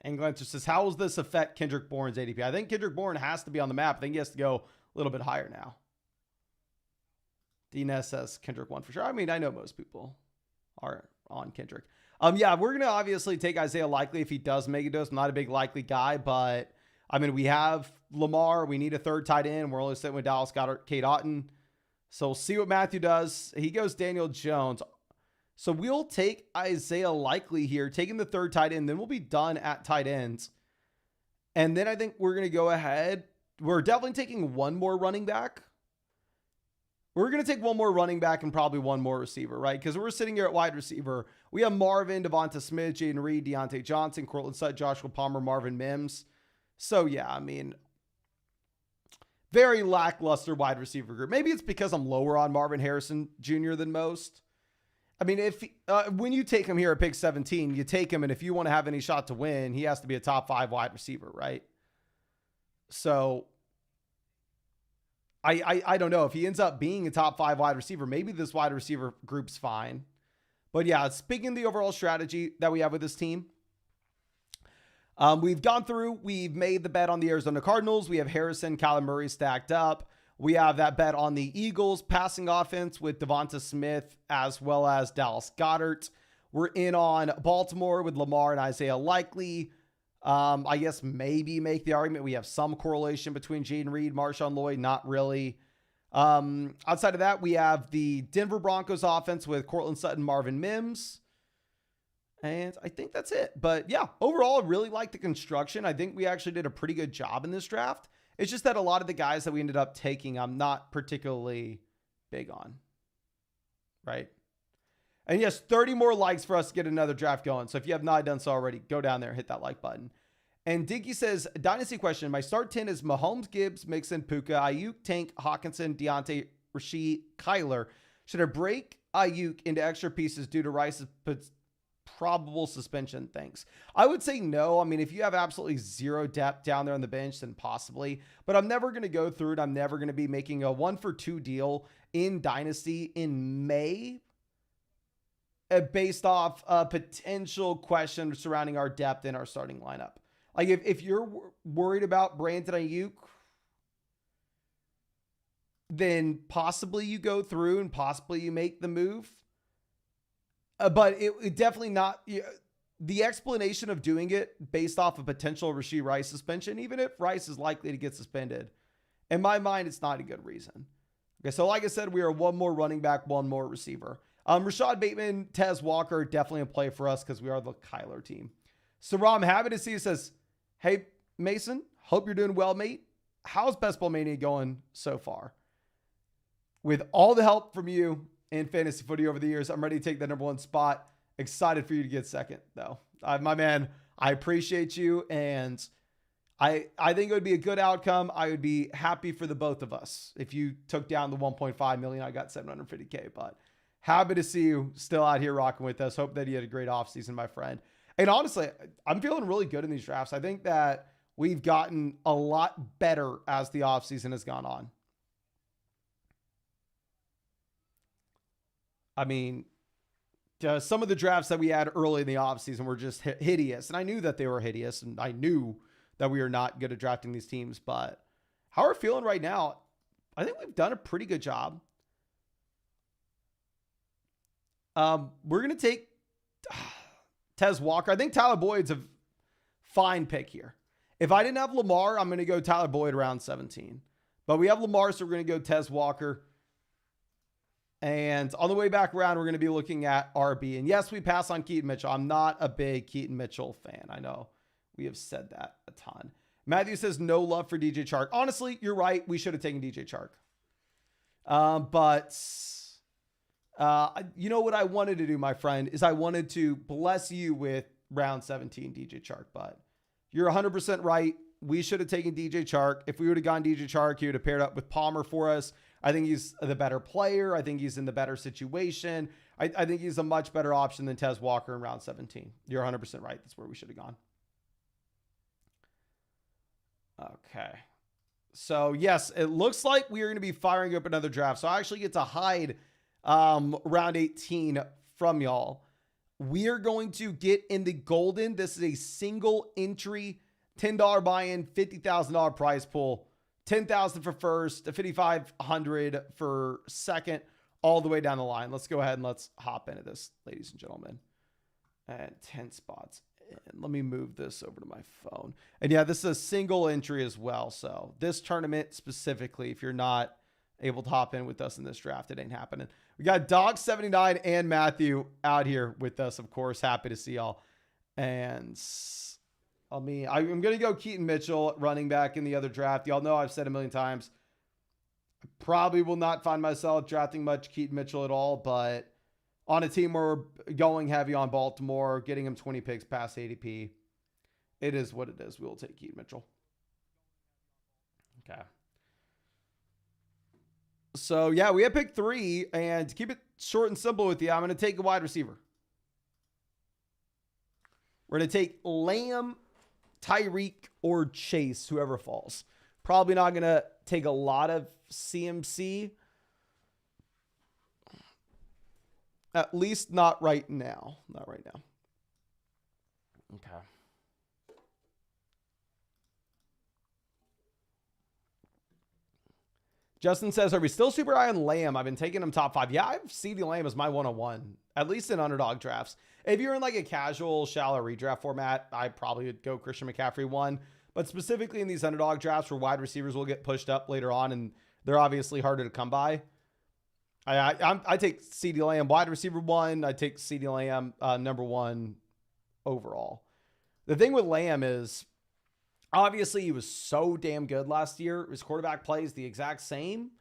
Englander says, how will this affect Kendrick Bourne's ADP? I think Kendrick Bourne has to be on the map. I think he has to go a little bit higher now. Dina says Kendrick won for sure. I mean, I know most people are on Kendrick. Yeah, we're going to obviously take Isaiah Likely if he does make it to us. I'm not a big Likely guy, but I mean, we have Lamar. We need a third tight end. We're only sitting with Dallas Goedert, Kate Otten. So we'll see what Matthew does. He goes Daniel Jones. So we'll take Isaiah Likely here, taking the third tight end. Then we'll be done at tight ends. And then I think we're going to go ahead. We're definitely taking one more running back. We're going to take one more running back and probably one more receiver, right? Because we're sitting here at wide receiver. We have Marvin, Devonta Smith, Jaden Reed, Deontay Johnson, Cortland Sutton, Joshua Palmer, Marvin Mims. So, yeah, I mean, very lackluster wide receiver group. Maybe it's because I'm lower on Marvin Harrison Jr. than most. I mean, if when you take him here at pick 17, you take him, and if you want to have any shot to win, he has to be a top 5 wide receiver, right? So I don't know if he ends up being a top 5 wide receiver. Maybe this wide receiver group's fine. But yeah, speaking of the overall strategy that we have with this team, we've gone through, we've made the bet on the Arizona Cardinals. We have Harrison, Kyler Murray stacked up. We have that bet on the Eagles passing offense with Devonta Smith as well as Dallas Goedert. We're in on Baltimore with Lamar and Isaiah Likely. I guess maybe make the argument we have some correlation between Jaden Reed, Marshawn Lloyd, not really. Outside of that, we have the Denver Broncos offense with Cortland Sutton, Marvin Mims. And I think that's it. But yeah, overall, I really like the construction. I think we actually did a pretty good job in this draft. It's just that a lot of the guys that we ended up taking, I'm not particularly big on. Right? And yes, 30 more likes for us to get another draft going. So if you have not done so already, go down there, hit that like button. And Dinky says, dynasty question. My start 10 is Mahomes, Gibbs, Mixon, Puka, Ayuk, Tank, Hawkinson, Deontay, Rasheed, Kyler. Should I break Ayuk into extra pieces due to Rice's probable suspension? Thanks. I would say no. I mean, if you have absolutely zero depth down there on the bench, then possibly. But I'm never going to go through it. I'm never going to be making a 1-for-2 deal in dynasty in May based off a potential question surrounding our depth in our starting lineup. Like if you're worried about Brandon Ayuk, then possibly you go through and possibly you make the move. But it definitely not the explanation of doing it based off a potential Rashee Rice suspension, even if Rice is likely to get suspended. In my mind, it's not a good reason. Okay, so like I said, we are one more running back, one more receiver. Rashad Bateman, Tez Walker, definitely a play for us because we are the Kyler team. So Ram, happy to see you. Says, hey, Mason, hope you're doing well, mate. How's Best Ball Mania going so far? With all the help from you in fantasy footy over the years, I'm ready to take the #1 spot. Excited for you to get second, though. My man, I appreciate you, and I think it would be a good outcome. I would be happy for the both of us if you took down the 1.5 million. I got 750K, but happy to see you still out here rocking with us. Hope that you had a great offseason, my friend. And honestly, I'm feeling really good in these drafts. I think that we've gotten a lot better as the offseason has gone on. I mean, some of the drafts that we had early in the offseason were just hideous. And I knew that they were hideous. And I knew that we were not good at drafting these teams. But how we're feeling right now, I think we've done a pretty good job. We're going to take Tez Walker. I think Tyler Boyd's a fine pick here. If I didn't have Lamar, I'm going to go Tyler Boyd around 17. But we have Lamar, so we're going to go Tez Walker. And on the way back around, we're going to be looking at RB. And yes, we pass on Keaton Mitchell. I'm not a big Keaton Mitchell fan. I know we have said that a ton. Matthew says no love for DJ Chark. Honestly, you're right. We should have taken DJ Chark. But you know what I wanted to do, my friend, is I wanted to bless you with round 17 DJ Chark. But you're 100% right. We should have taken DJ Chark. If we would have gone DJ Chark, he would have paired up with Palmer for us. I think he's the better player. I think he's in the better situation. I think he's a much better option than Tez Walker in round 17. You're 100% right. That's where we should have gone. Okay. So, yes, it looks like we are going to be firing up another draft. So, I actually get to hide round 18 from y'all. We are going to get in the golden. This is a single entry, $10 buy-in, $50,000 prize pool. 10,000 for first, 5,500 for second, all the way down the line. Let's go ahead and let's hop into this, ladies and gentlemen. And 10 spots in. Let me move this over to my phone. And yeah, this is a single entry as well. So this tournament specifically, if you're not able to hop in with us in this draft, it ain't happening. We got Dog79 and Matthew out here with us, of course. Happy to see y'all. And I'm going to go Keaton Mitchell running back in the other draft. Y'all know I've said a million times, I probably will not find myself drafting much Keaton Mitchell at all, but on a team where we're going heavy on Baltimore, getting him 20 picks past ADP, it is what it is. We will take Keaton Mitchell. Okay. So, yeah, we have pick 3. And to keep it short and simple with you, I'm going to take a wide receiver. We're going to take Lamb, Tyreek, or Chase, whoever falls. Probably not going to take a lot of CMC. At least not right now. Not right now. Okay. Justin says, are we still super high on Lamb? I've been taking him top 5. Yeah, I have CeeDee Lamb as my 101, at least in underdog drafts. If you're in like a casual, shallow redraft format, I probably would go Christian McCaffrey 1. But specifically in these underdog drafts where wide receivers will get pushed up later on and they're obviously harder to come by, I take CeeDee Lamb wide receiver 1. I take CeeDee Lamb number 1 overall. The thing with Lamb is, obviously, he was so damn good last year. His quarterback play is the exact same.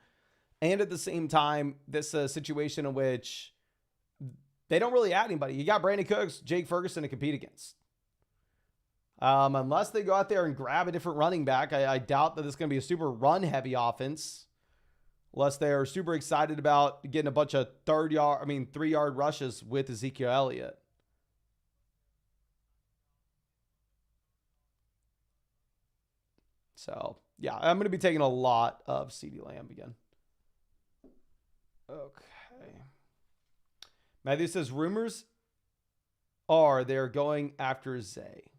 And at the same time, this is a situation in which they don't really add anybody. You got Brandon Cooks, Jake Ferguson to compete against. Unless they go out there and grab a different running back, I doubt that it's going to be a super run-heavy offense. Unless they're super excited about getting a bunch of 3-yard rushes with Ezekiel Elliott. So, yeah, I'm going to be taking a lot of CeeDee Lamb again. Okay. Matthew says, rumors are they're going after Zay.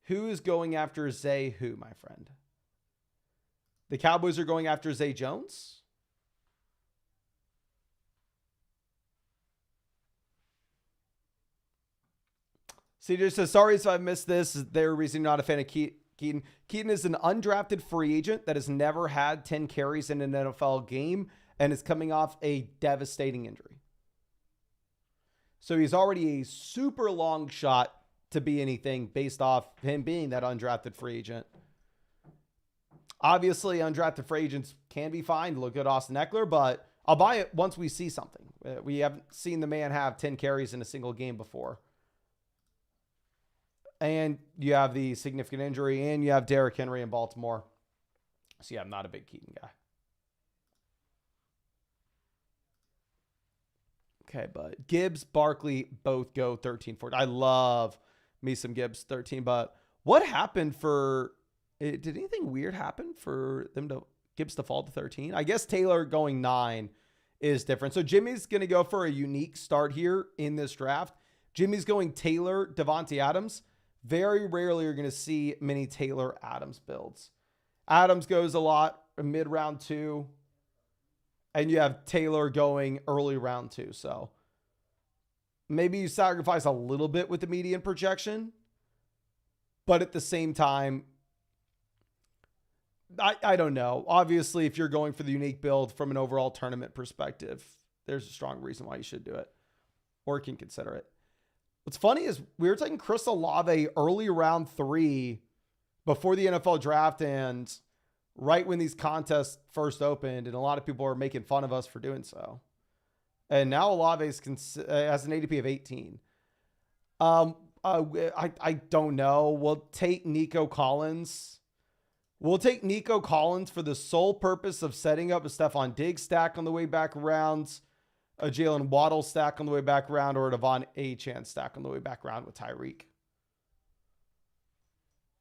Who is going after Zay who, my friend? The Cowboys are going after Zay Jones? CJ says, sorry if I missed this. They're a reason you're not a fan of Keaton. Keaton is an undrafted free agent that has never had 10 carries in an NFL game and is coming off a devastating injury. So he's already a super long shot to be anything based off him being that undrafted free agent. Obviously, undrafted free agents can be fine. Look at Austin Eckler, but I'll buy it once we see something. We haven't seen the man have 10 carries in a single game before. And you have the significant injury, and you have Derrick Henry in Baltimore. So, yeah, I'm not a big Keaton guy. Okay, but Gibbs, Barkley both go 13-14. I love me some Gibbs 13, but what happened for... Did anything weird happen for Gibbs to fall to 13? I guess Taylor going 9 is different. So Jimmy's going to go for a unique start here in this draft. Jimmy's going Taylor, Devontae Adams. Very rarely you're going to see many Taylor Adams builds. Adams goes a lot mid round 2. And you have Taylor going early round 2. So maybe you sacrifice a little bit with the median projection. But at the same time, I don't know. Obviously, if you're going for the unique build from an overall tournament perspective, there's a strong reason why you should do it or can consider it. What's funny is we were taking Chris Olave early round 3 before the NFL draft and right when these contests first opened, and a lot of people are making fun of us for doing so. And now Olave has an ADP of 18. I don't know. We'll take Nico Collins. We'll take Nico Collins for the sole purpose of setting up a Stephon Diggs stack on the way back around, a Jalen Waddle stack on the way back around, or a Devon Achane stack on the way back around with Tyreek.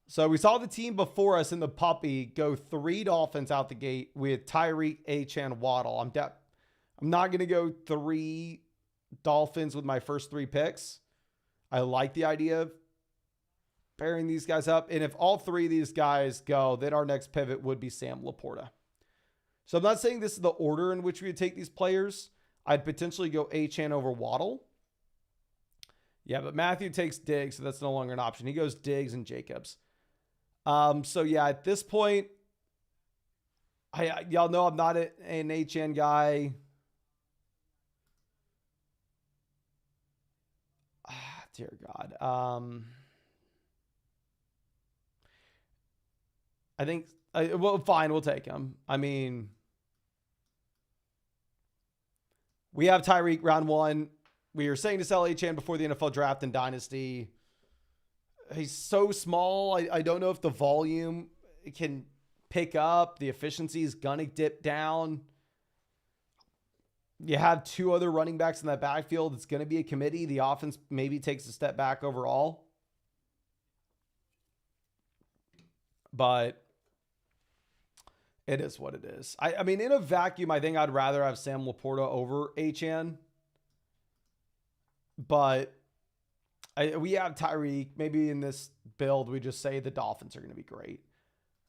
So we saw the team before us in the puppy go 3 Dolphins out the gate with Tyreek, Achane, Waddle. I'm not going to go 3 Dolphins with my first 3 picks. I like the idea of pairing these guys up. And if all 3 of these guys go, then our next pivot would be Sam Laporta. So I'm not saying this is the order in which we would take these players. I'd potentially go Achane over Waddle. Yeah, but Matthew takes Diggs, so that's no longer an option. He goes Diggs and Jacobs. So yeah, at this point, y'all know I'm not an Achane guy. Dear God. I think, well, fine, we'll take him. I mean, we have Tyreek round 1. We were saying to sell Achane before the NFL draft and Dynasty. He's so small. I don't know if the volume can pick up. The efficiency is going to dip down. You have 2 other running backs in that backfield. It's going to be a committee. The offense maybe takes a step back overall. But it is what it is. I mean, in a vacuum, I think I'd rather have Sam Laporta over HN. But we have Tyreek. Maybe in this build, we just say the Dolphins are going to be great.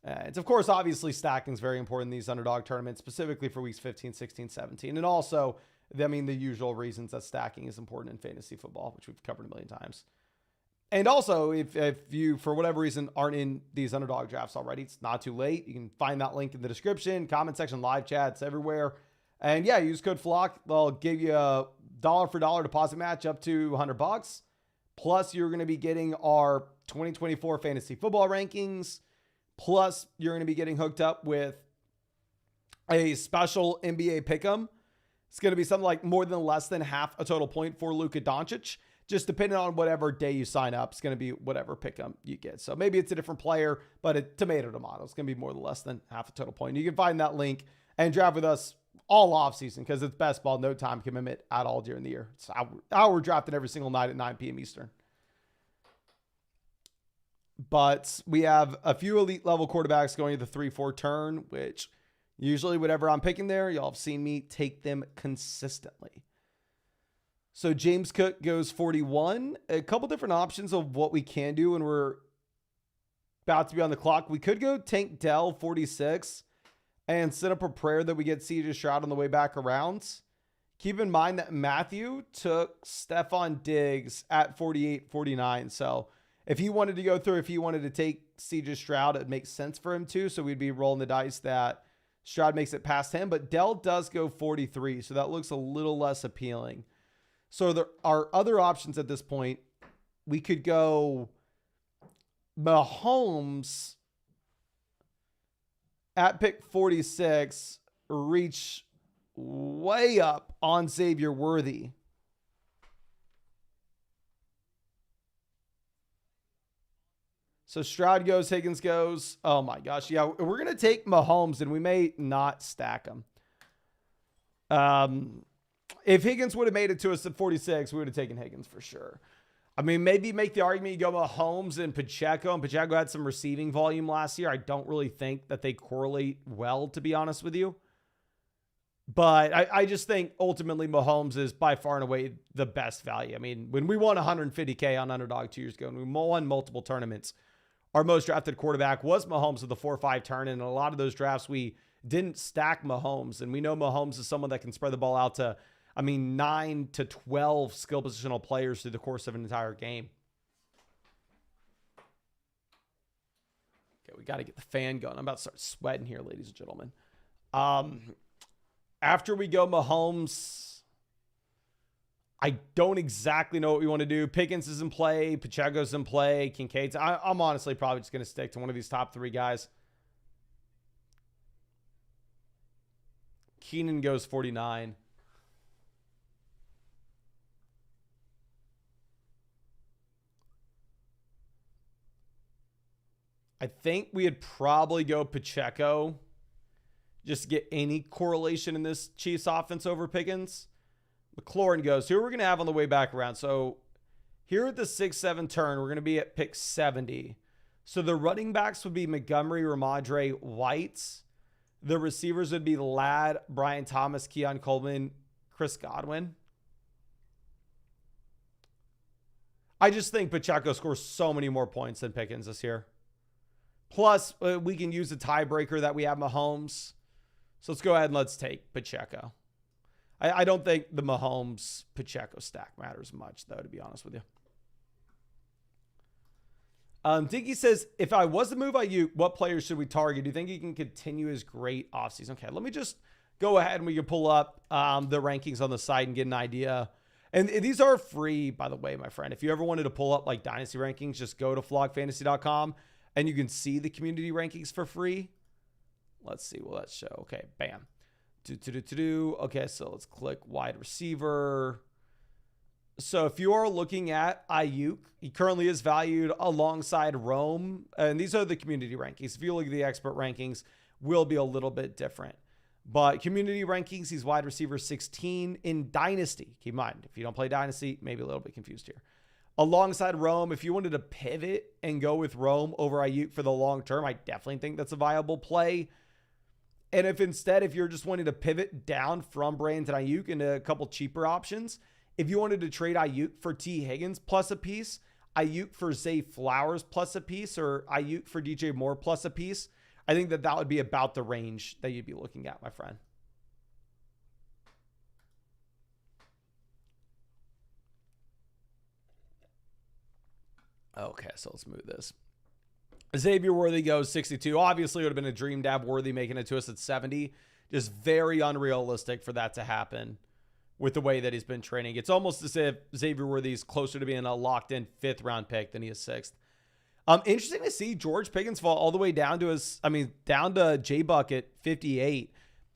It's, of course, obviously stacking is very important in these underdog tournaments, specifically for weeks 15, 16, 17. And also, I mean, the usual reasons that stacking is important in fantasy football, which we've covered a million times. And also, if you, for whatever reason, aren't in these underdog drafts already, it's not too late. You can find that link in the description, comment section, live chats, everywhere. And yeah, use code FLOCK. They'll give you a dollar for dollar deposit match up to $100. Plus, you're going to be getting our 2024 fantasy football rankings. Plus, you're going to be getting hooked up with a special NBA pick'em. It's going to be something like more than less than half a total point for Luka Doncic. Just depending on whatever day you sign up, it's going to be whatever pick'em you get. So maybe it's a different player, but a tomato. It's going to be more than less than half a total point. You can find that link and draft with us all off season because it's best ball, no time commitment at all during the year. It's how we're drafting every single night at 9 p.m. Eastern. But we have a few elite level quarterbacks going to the 3-4 turn, which usually whatever I'm picking there, y'all have seen me take them consistently. So James Cook goes 41. A couple different options of what we can do when we're about to be on the clock. We could go Tank Dell 46 and set up a prayer that we get CJ Stroud on the way back around. Keep in mind that Matthew took Stephon Diggs at 48, 49. So if he wanted to go through, if he wanted to take CJ Stroud, it makes sense for him too. So we'd be rolling the dice that Stroud makes it past him. But Dell does go 43. So that looks a little less appealing. So there are other options at this point. We could go Mahomes at pick 46, reach way up on Xavier Worthy. So Stroud goes, Higgins goes. Oh my gosh. Yeah, we're going to take Mahomes and we may not stack him. If Higgins would have made it to us at 46, we would have taken Higgins for sure. I mean, maybe make the argument you go Mahomes and Pacheco. And Pacheco had some receiving volume last year. I don't really think that they correlate well, to be honest with you. But I just think ultimately Mahomes is by far and away the best value. I mean, when we won 150K on Underdog 2 years ago, and we won multiple tournaments, our most drafted quarterback was Mahomes with the 4-5 turn. And in a lot of those drafts, we didn't stack Mahomes. And we know Mahomes is someone that can spread the ball out to, 9 to 12 skill positional players through the course of an entire game. Okay, we got to get the fan going. I'm about to start sweating here, ladies and gentlemen. After we go Mahomes, I don't exactly know what we want to do. Pickens is in play. Pacheco's in play. Kincaid's. I'm honestly probably just going to stick to one of these top 3 guys. Keenan goes 49. I think we'd probably go Pacheco just to get any correlation in this Chiefs offense over Pickens. McLaurin goes. Who are we going to have on the way back around? So here at the 6-7 turn, we're going to be at pick 70. So the running backs would be Montgomery, Ramondre, White. The receivers would be Ladd, Brian Thomas, Keon Coleman, Chris Godwin. I just think Pacheco scores so many more points than Pickens this year. Plus, we can use a tiebreaker that we have Mahomes. So let's go ahead and let's take Pacheco. I don't think the Mahomes-Pacheco stack matters much, though, to be honest with you. Dinky says, if I was to move Ayuk, what players should we target? Do you think he can continue his great offseason? Okay, let me just go ahead and we can pull up the rankings on the site and get an idea. And these are free, by the way, my friend. If you ever wanted to pull up like dynasty rankings, just go to flockfantasy.com. And you can see the community rankings for free. Let's see. Will that show? Okay, bam. Okay, so let's click wide receiver. So if you are looking at Ayuk, he currently is valued alongside Rome. And these are the community rankings. If you look at the expert rankings, will be a little bit different. But community rankings, he's wide receiver 16 in Dynasty. Keep in mind, if you don't play Dynasty, maybe a little bit confused here. Alongside Rome, if you wanted to pivot and go with Rome over Ayuk for the long term, I definitely think that's a viable play. And if you're just wanting to pivot down from Brandon Ayuk into a couple cheaper options, if you wanted to trade Ayuk for T. Higgins plus a piece, Ayuk for Zay Flowers plus a piece, or Ayuk for DJ Moore plus a piece, I think that would be about the range that you'd be looking at, my friend. Okay, so let's move this. Xavier Worthy goes 62. Obviously, it would have been a dream to have Worthy making it to us at 70. Just very unrealistic for that to happen with the way that he's been training. It's almost as if Xavier Worthy is closer to being a locked-in 5th-round pick than he is 6th. Interesting to see George Pickens fall all the way down to down to J-Buck at 58.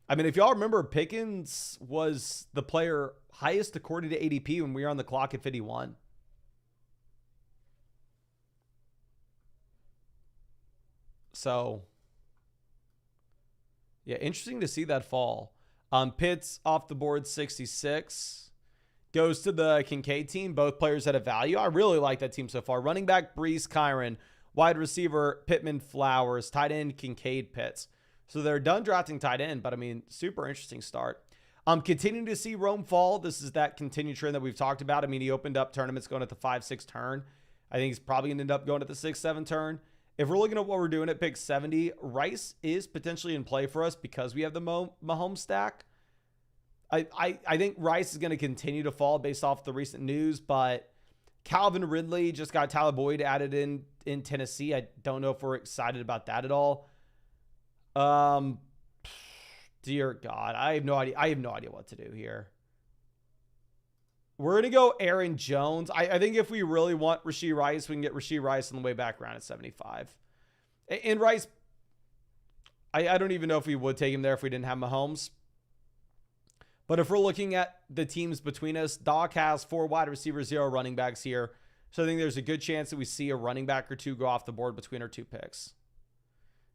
I mean, if y'all remember, Pickens was the player highest according to ADP when we were on the clock at 51. So, yeah, interesting to see that fall. Pitts off the board, 66. Goes to the Kincaid team. Both players at a value. I really like that team so far. Running back, Brees, Kyron. Wide receiver, Pittman, Flowers. Tight end, Kincaid, Pitts. So they're done drafting tight end, but I mean, super interesting start. Continuing to see Rome fall. This is that continued trend that we've talked about. I mean, he opened up tournaments going at the 5-6 turn. I think he's probably going to end up going at the 6-7 turn. If we're looking at what we're doing at pick 70, Rice is potentially in play for us because we have the Mahomes stack. I think Rice is going to continue to fall based off the recent news, but Calvin Ridley just got Tyler Boyd added in Tennessee. I don't know if we're excited about that at all. Dear God, I have no idea. I have no idea what to do here. We're going to go Aaron Jones. I think if we really want Rashee Rice, we can get Rashee Rice on the way back around at 75. And Rice, I don't even know if we would take him there if we didn't have Mahomes. But if we're looking at the teams between us, Doc has 4 wide receivers, 0 running backs here. So I think there's a good chance that we see a running back or 2 go off the board between our 2 picks.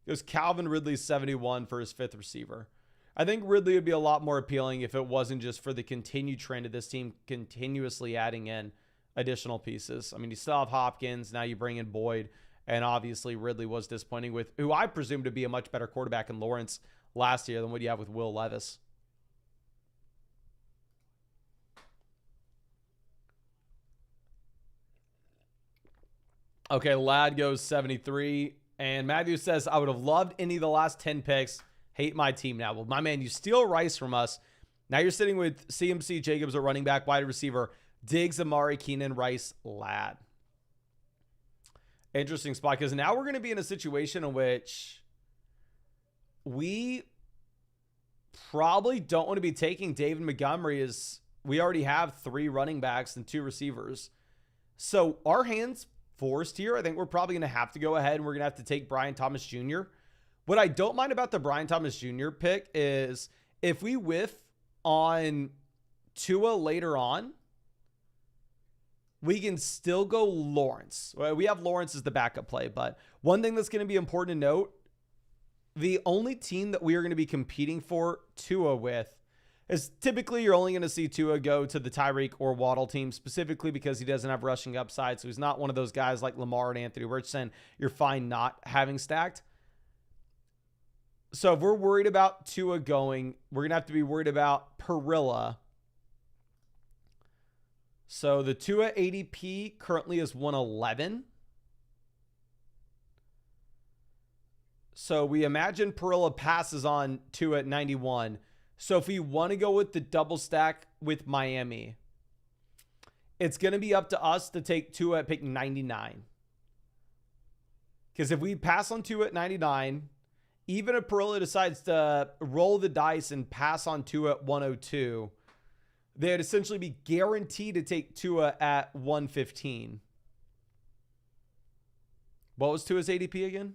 It was Calvin Ridley 71 for his 5th receiver. I think Ridley would be a lot more appealing if it wasn't just for the continued trend of this team continuously adding in additional pieces. I mean, you still have Hopkins. Now you bring in Boyd. And obviously Ridley was disappointing with who I presume to be a much better quarterback in Lawrence last year than what you have with Will Levis. Okay, Lad goes 73. And Matthew says, I would have loved any of the last 10 picks. Hate my team now. Well, my man, you steal Rice from us. Now you're sitting with CMC, Jacobs, a running back, wide receiver, Diggs, Amari, Keenan, Rice, Lad. Interesting spot, because now we're going to be in a situation in which we probably don't want to be taking David Montgomery, as we already have 3 running backs and 2 receivers. So our hands forced here. I think we're probably going to have to go ahead and we're going to have to take Brian Thomas Jr. What I don't mind about the Brian Thomas Jr. pick is if we whiff on Tua later on, we can still go Lawrence. We have Lawrence as the backup play, but one thing that's going to be important to note, the only team that we are going to be competing for Tua with is typically you're only going to see Tua go to the Tyreek or Waddle team, specifically because he doesn't have rushing upside. So he's not one of those guys like Lamar and Anthony Richardson you're fine not having stacked. So if we're worried about Tua going, we're going to have to be worried about Perilla. So the Tua ADP currently is 111. So we imagine Perilla passes on Tua at 91. So if we want to go with the double stack with Miami, it's going to be up to us to take Tua at pick 99. Because if we pass on Tua at 99, even if Perilla decides to roll the dice and pass on Tua at 102, they'd essentially be guaranteed to take Tua at 115. What was Tua's ADP again?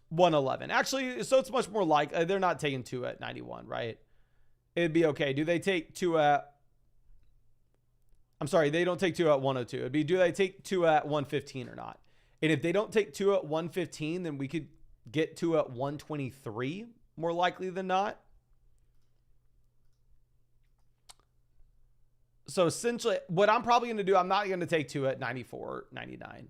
111. Actually, so it's much more like they're not taking Tua at 91, right? It'd be okay. Do they take Tua I'm sorry, they don't take Tua at 102. It'd be, do they take Tua at 115 or not? And if they don't take Tua at 115, then we could get Tua at 123, more likely than not. So essentially, what I'm probably going to do, I'm not going to take Tua at 94, 99.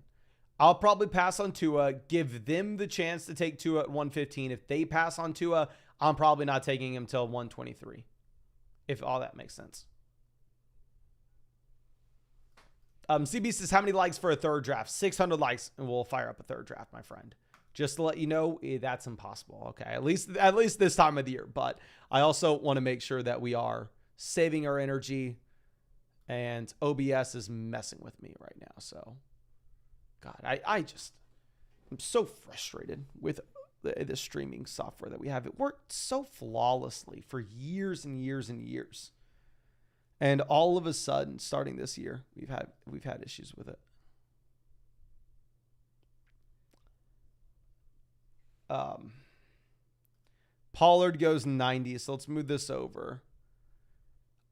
I'll probably pass on Tua, give them the chance to take Tua at 115. If they pass on Tua, I'm probably not taking him till 123, if all that makes sense. CB says, how many likes for a third draft? 600 likes, and we'll fire up a third draft, my friend. Just to let you know, that's impossible. Okay, at least this time of the year. But I also want to make sure that we are saving our energy, and OBS is messing with me right now. So, God, I'm so frustrated with the streaming software that we have. It worked so flawlessly for years and years and years. And all of a sudden, starting this year, we've had issues with it. Pollard goes 90, so let's move this over.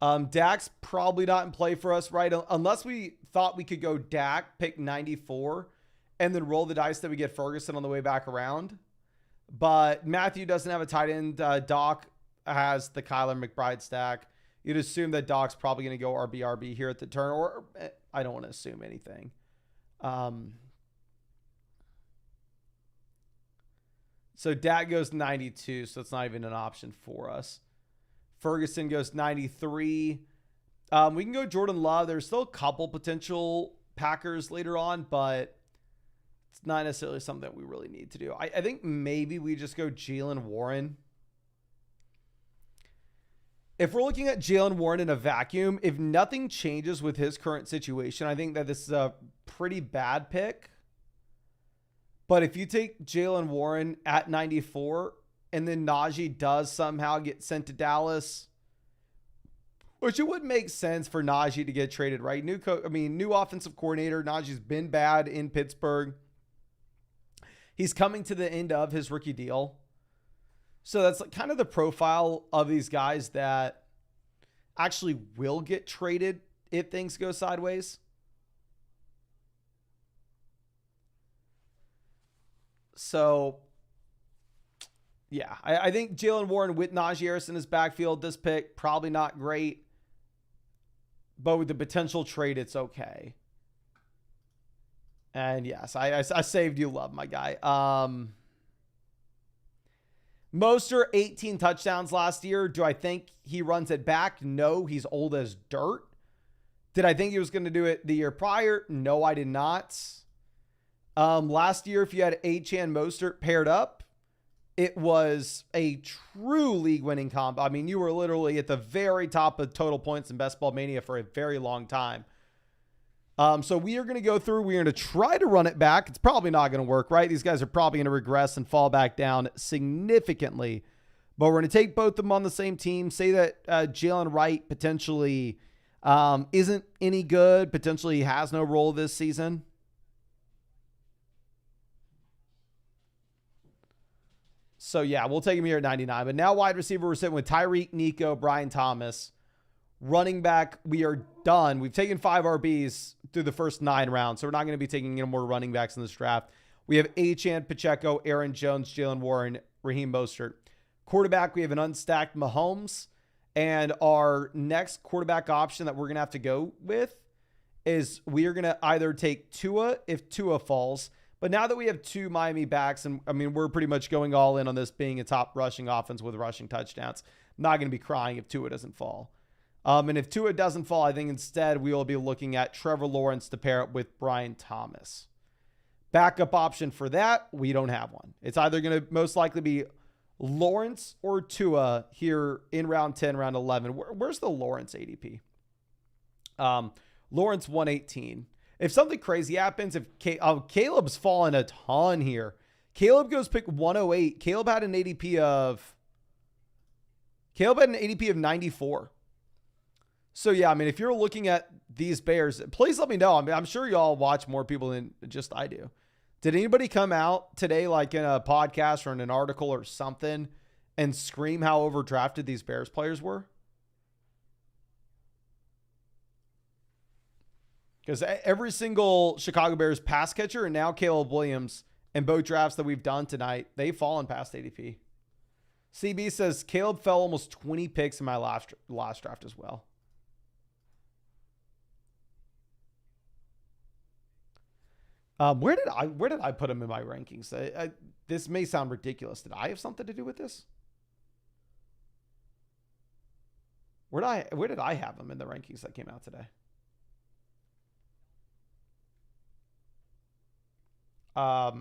Dak's probably not in play for us, right? Unless we thought we could go Dak, pick 94, and then roll the dice that we get Ferguson on the way back around. But Matthew doesn't have a tight end. Doc has the Kyler McBride stack. You'd assume that Doc's probably going to go RB here at the turn, or I don't want to assume anything. So Dak goes 92, so it's not even an option for us. Ferguson goes 93. We can go Jordan Love. There's still a couple potential Packers later on, but it's not necessarily something that we really need to do. I think maybe we just go Jaylen Warren. If we're looking at Jaylen Warren in a vacuum, if nothing changes with his current situation, I think that this is a pretty bad pick. But if you take Jaylen Warren at 94 and then Najee does somehow get sent to Dallas, which it would make sense for Najee to get traded, right? New offensive coordinator. Najee's been bad in Pittsburgh. He's coming to the end of his rookie deal. So that's kind of the profile of these guys that actually will get traded if things go sideways. So, yeah, I think Jaylen Warren with Najee Harris in his backfield, this pick, probably not great. But with the potential trade, it's okay. And yes, I saved you love, my guy. Mostert, 18 touchdowns last year. Do I think he runs it back? No, he's old as dirt. Did I think he was going to do it the year prior? No, I did not. Last year, if you had Achane Mostert paired up, it was a true league-winning combo. I mean, you were literally at the very top of total points in Best Ball Mania for a very long time. So we are going to go through. We're going to try to run it back. It's probably not going to work, right? These guys are probably going to regress and fall back down significantly. But we're going to take both of them on the same team. Say that Jalen Wright potentially isn't any good. Potentially has no role this season. So, yeah, we'll take him here at 99. But now wide receiver, we're sitting with Tyreek, Nico, Brian Thomas. Running back, we are done. We've taken 5 RBs through the first 9 rounds, so we're not going to be taking any more running backs in this draft. We have Achane, Pacheco, Aaron Jones, Jaylen Warren, Raheem Mostert. Quarterback, we have an unstacked Mahomes, and our next quarterback option that we're going to have to go with is we are going to either take Tua if Tua falls, but now that we have 2 Miami backs, and I mean, we're pretty much going all in on this being a top rushing offense with rushing touchdowns. I'm not going to be crying if Tua doesn't fall. And if Tua doesn't fall, I think instead we will be looking at Trevor Lawrence to pair up with Brian Thomas. Backup option for that, we don't have one. It's either going to most likely be Lawrence or Tua here in round 10, round 11. Where's the Lawrence ADP? Lawrence 118. If something crazy happens, if Caleb's fallen a ton here. Caleb goes pick 108. Caleb had an ADP of 94. So, yeah, I mean, if you're looking at these Bears, please let me know. I mean, I'm sure y'all watch more people than just I do. Did anybody come out today, like in a podcast or in an article or something, and scream how overdrafted these Bears players were? Because every single Chicago Bears pass catcher and now Caleb Williams in both drafts that we've done tonight, they've fallen past ADP. CB says Caleb fell almost 20 picks in my last draft as well. Where did I put him in my rankings? This may sound ridiculous. Did I have something to do with this? Where did I have him in the rankings that came out today? I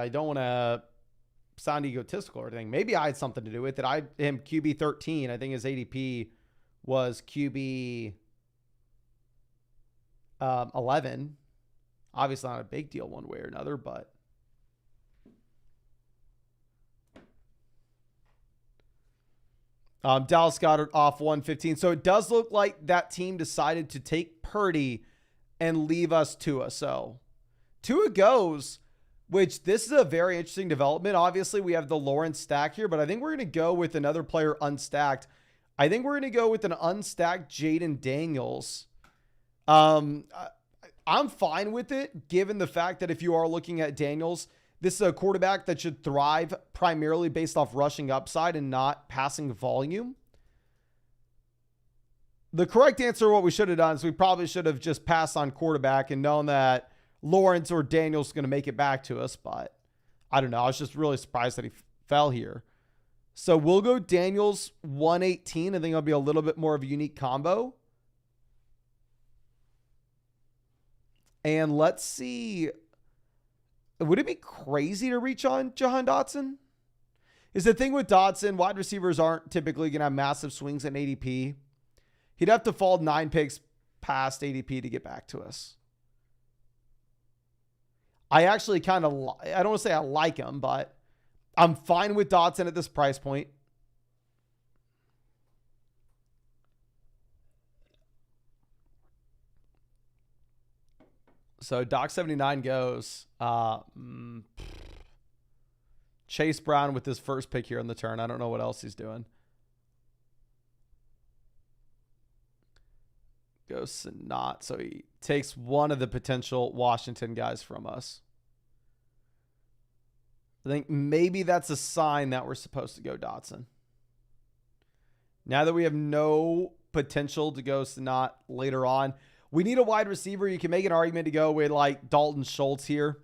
don't want to sound egotistical or anything. Maybe I had something to do with it. I him QB 13. I think his ADP was QB 11. Obviously not a big deal one way or another, but Dallas got it off 115. So it does look like that team decided to take Purdy and leave us Tua. So Tua goes, which this is a very interesting development. Obviously, we have the Lawrence stack here, but I think we're going to go with another player unstacked. I think we're going to go with an unstacked Jaden Daniels. I'm fine with it, given the fact that if you are looking at Daniels, this is a quarterback that should thrive primarily based off rushing upside and not passing volume. The correct answer, what we should have done is we probably should have just passed on quarterback and known that Lawrence or Daniels going to make it back to us. But I don't know. I was just really surprised that he fell here. So we'll go Daniels 118. I think it'll be a little bit more of a unique combo. And let's see. Would it be crazy to reach on Jahan Dotson? Is the thing with Dotson, wide receivers aren't typically going to have massive swings in ADP. He'd have to fall 9 picks past ADP to get back to us. I actually kind of, I don't want to say I like him, but I'm fine with Dotson at this price point. So Doc79 goes Chase Brown with his first pick here on the turn. I don't know what else he's doing. Goes not. So he takes one of the potential Washington guys from us. I think maybe that's a sign that we're supposed to go Dotson. Now that we have no potential to go Sanat later on, we need a wide receiver. You can make an argument to go with like Dalton Schultz here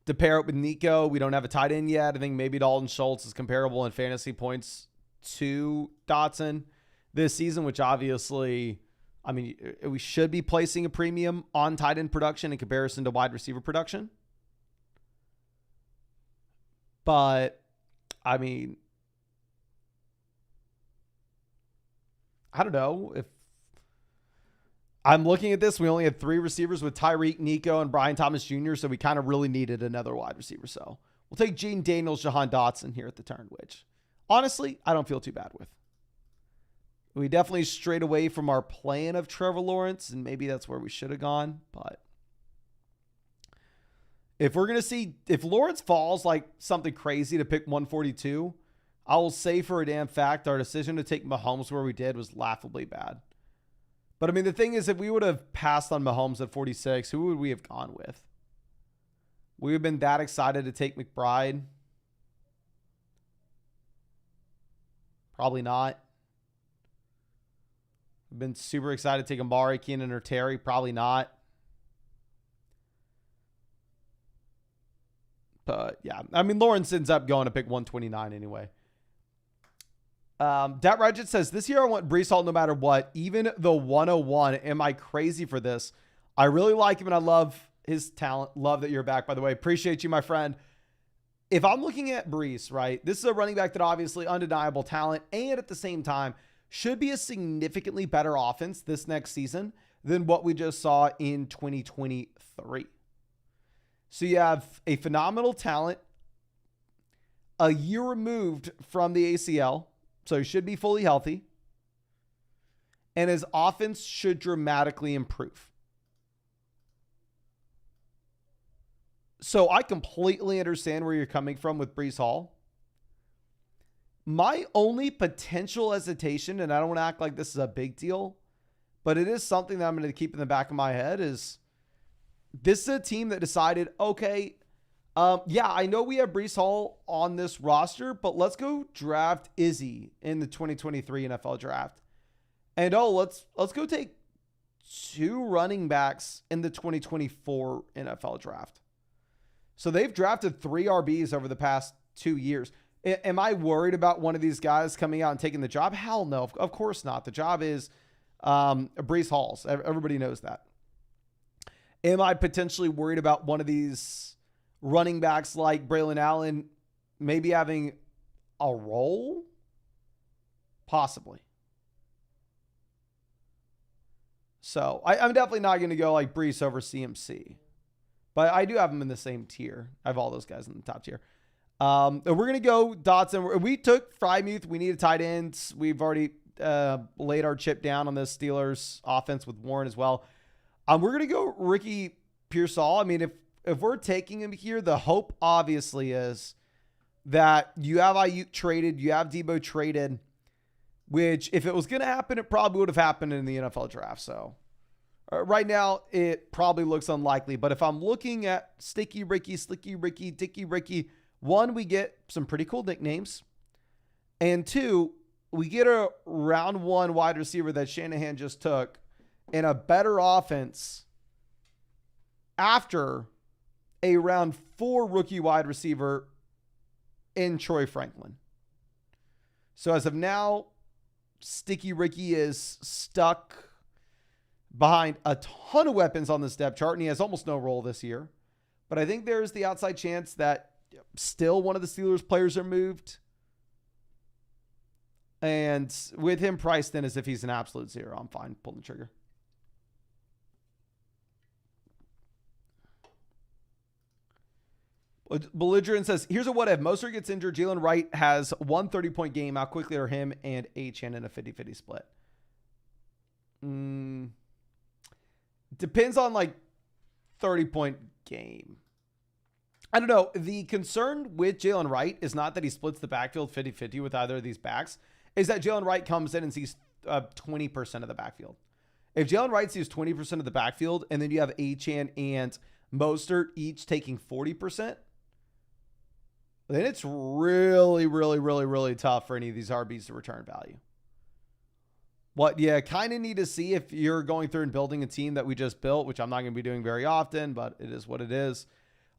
to pair it with Nico. We don't have a tight end yet. I think maybe Dalton Schultz is comparable in fantasy points to Dotson this season, which obviously, I mean, we should be placing a premium on tight end production in comparison to wide receiver production. But, I mean, I don't know. If I'm looking at this, we only had 3 receivers with Tyreek, Nico, and Brian Thomas Jr., so we kind of really needed another wide receiver. So we'll take Gene Daniels, Jahan Dotson here at the turn, which honestly, I don't feel too bad with. We definitely strayed away from our plan of Trevor Lawrence, and maybe that's where we should have gone. But if we're going to see, if Lawrence falls like something crazy to pick 142, I will say for a damn fact, our decision to take Mahomes where we did was laughably bad. But I mean, the thing is, if we would have passed on Mahomes at 46, who would we have gone with? We would have been that excited to take McBride. Probably not. We've been super excited to take Amari, Keenan, or Terry. Probably not. But yeah, I mean, Lawrence ends up going to pick 129 anyway. Dat Regent says, this year I want Breece Hall no matter what, even the 101. Am I crazy for this? I really like him and I love his talent. Love that you're back, by the way. Appreciate you, my friend. If I'm looking at Breece, right, this is a running back that obviously undeniable talent and at the same time should be a significantly better offense this next season than what we just saw in 2023. So you have a phenomenal talent, a year removed from the ACL, so he should be fully healthy, and his offense should dramatically improve. So I completely understand where you're coming from with Breece Hall. My only potential hesitation, and I don't want to act like this is a big deal, but it is something that I'm going to keep in the back of my head, is this is a team that decided, okay, yeah, I know we have Breece Hall on this roster, but let's go draft Izzy in the 2023 NFL draft. And let's go take 2 running backs in the 2024 NFL draft. So they've drafted 3 RBs over the past 2 years. Am I worried about one of these guys coming out and taking the job? Hell no. Of course not. The job is Breece Hall's. Everybody knows that. Am I potentially worried about one of these running backs like Braylon Allen maybe having a role? Possibly. So I'm definitely not going to go like Breece over CMC. But I do have them in the same tier. I have all those guys in the top tier. We're going to go Dotson. We took Freiermuth. We need a tight end. We've already laid our chip down on the Steelers offense with Warren as well. We're going to go Ricky Pearsall. I mean, if we're taking him here, the hope obviously is that you have Ayuk traded, you have Debo traded, which if it was going to happen, it probably would have happened in the NFL draft. So right now, it probably looks unlikely. But if I'm looking at Sticky Ricky, Slicky Ricky, Dicky Ricky, 1, we get some pretty cool nicknames. And 2, we get a round 1 wide receiver that Shanahan just took in a better offense after a round 4 rookie wide receiver in Troy Franklin. So as of now, Sticky Ricky is stuck behind a ton of weapons on this depth chart, and he has almost no role this year. But I think there's the outside chance that still one of the Steelers players are moved. And with him priced in as if he's an absolute 0, I'm fine pulling the trigger. Belligerent says, here's a what if. Mostert gets injured. Jalen Wright has 1 30-point game. How quickly are him and Achane in a 50-50 split? Depends on like 30-point game. I don't know. The concern with Jalen Wright is not that he splits the backfield 50-50 with either of these backs. Is that Jalen Wright comes in and sees 20% of the backfield. If Jalen Wright sees 20% of the backfield and then you have Achane and Mostert each taking 40%, then it's really, really, really, really tough for any of these RBs to return value. What you kind of need to see if you're going through and building a team that we just built, which I'm not going to be doing very often, but it is what it is.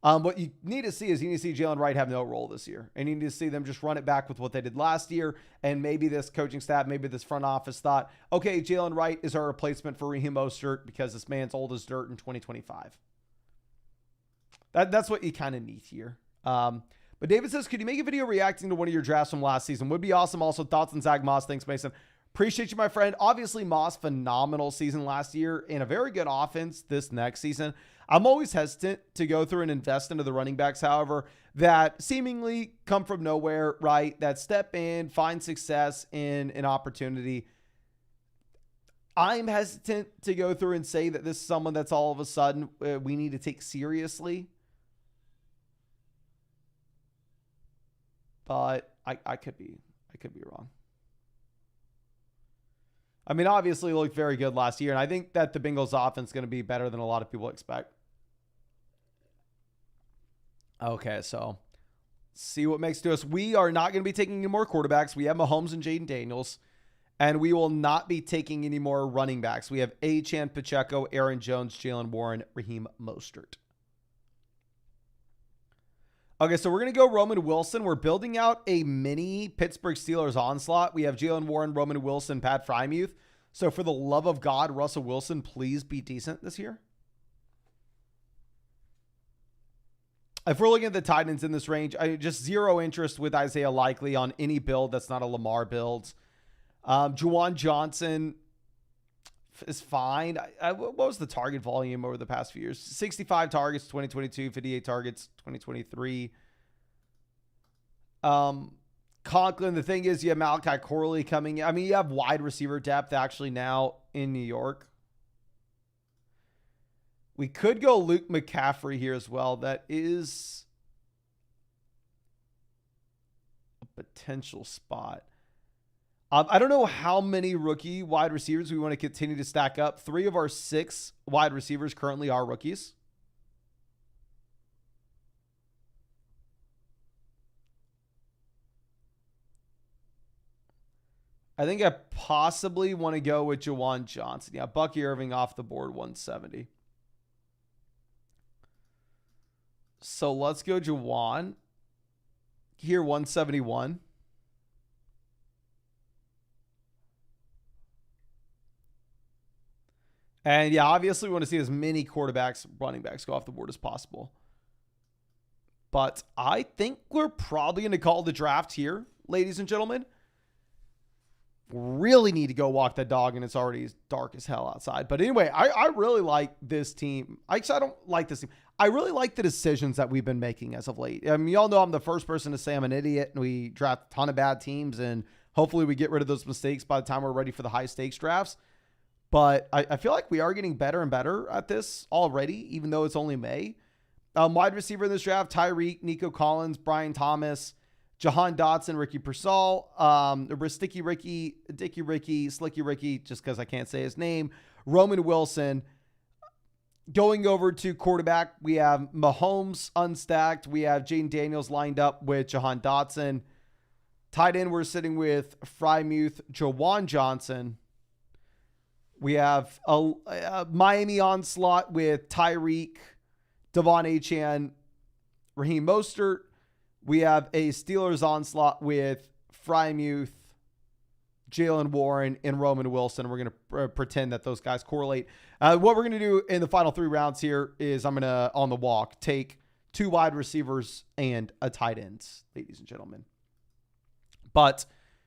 What you need to see is you need to see Jalen Wright have no role this year. And you need to see them just run it back with what they did last year. And maybe this coaching staff, maybe this front office thought, okay, Jalen Wright is our replacement for Raheem Mostert because this man's old as dirt in 2025. That's what you kind of need here. But David says, could you make a video reacting to one of your drafts from last season? Would be awesome. Also, thoughts on Zach Moss. Thanks, Mason. Appreciate you, my friend. Obviously, Moss, phenomenal season last year and a very good offense this next season. I'm always hesitant to go through and invest into the running backs, however, that seemingly come from nowhere, right? That step in, find success in an opportunity. I'm hesitant to go through and say that this is someone that's all of a sudden we need to take seriously. But I could be wrong. I mean, obviously, looked very good last year, and I think that the Bengals offense is going to be better than a lot of people expect. Okay, so see what makes to us. We are not going to be taking any more quarterbacks. We have Mahomes and Jaden Daniels, and we will not be taking any more running backs. We have Achane, Pacheco, Aaron Jones, Jalen Warren, Raheem Mostert. Okay, so we're going to go Roman Wilson. We're building out a mini Pittsburgh Steelers onslaught. We have Jalen Warren, Roman Wilson, Pat Freiermuth. So for the love of God, Russell Wilson, please be decent this year. If we're looking at the tight ends in this range, I just zero interest with Isaiah Likely on any build that's not a Lamar build. Juwan Johnson is fine. What was the target volume over the past few years? 65 targets, 2022, 58 targets, 2023. Conklin, the thing is, you have Malachi Corley coming in. I mean, you have wide receiver depth actually now in New York. We could go Luke McCaffrey here as well. That is a potential spot. I don't know how many rookie wide receivers we want to continue to stack up. 3 of our 6 wide receivers currently are rookies. I think I possibly want to go with Juwan Johnson. Yeah, Bucky Irving off the board, 170. So let's go Juwan. Here, 171. And yeah, obviously we want to see as many quarterbacks, running backs go off the board as possible. But I think we're probably going to call the draft here, ladies and gentlemen. Really need to go walk that dog, and it's already dark as hell outside. But anyway, I really like this team. Actually, I don't like this team. I really like the decisions that we've been making as of late. I mean, y'all know I'm the first person to say I'm an idiot, and we draft a ton of bad teams, and hopefully we get rid of those mistakes by the time we're ready for the high stakes drafts. But I feel like we are getting better and better at this already, even though it's only May. Wide receiver in this draft, Tyreek, Nico Collins, Brian Thomas, Jahan Dotson, Ricky Pearsall, Sticky Ricky, Dicky Ricky, Slicky Ricky, just because I can't say his name, Roman Wilson. Going over to quarterback, we have Mahomes unstacked. We have Jaden Daniels lined up with Jahan Dotson. Tight end, we're sitting with Frymuth, Jawan Johnson. We have a Miami onslaught with Tyreek, Devon Achane, Raheem Mostert. We have a Steelers onslaught with Frymuth, Jalen Warren, and Roman Wilson. We're going to pretend that those guys correlate. What we're going to do in the final 3 rounds here is I'm going to, on the walk, take 2 wide receivers and a tight end, ladies and gentlemen. But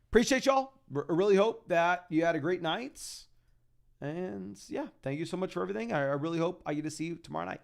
appreciate y'all. I really hope that you had a great night. And yeah, thank you so much for everything. I really hope I get to see you tomorrow night.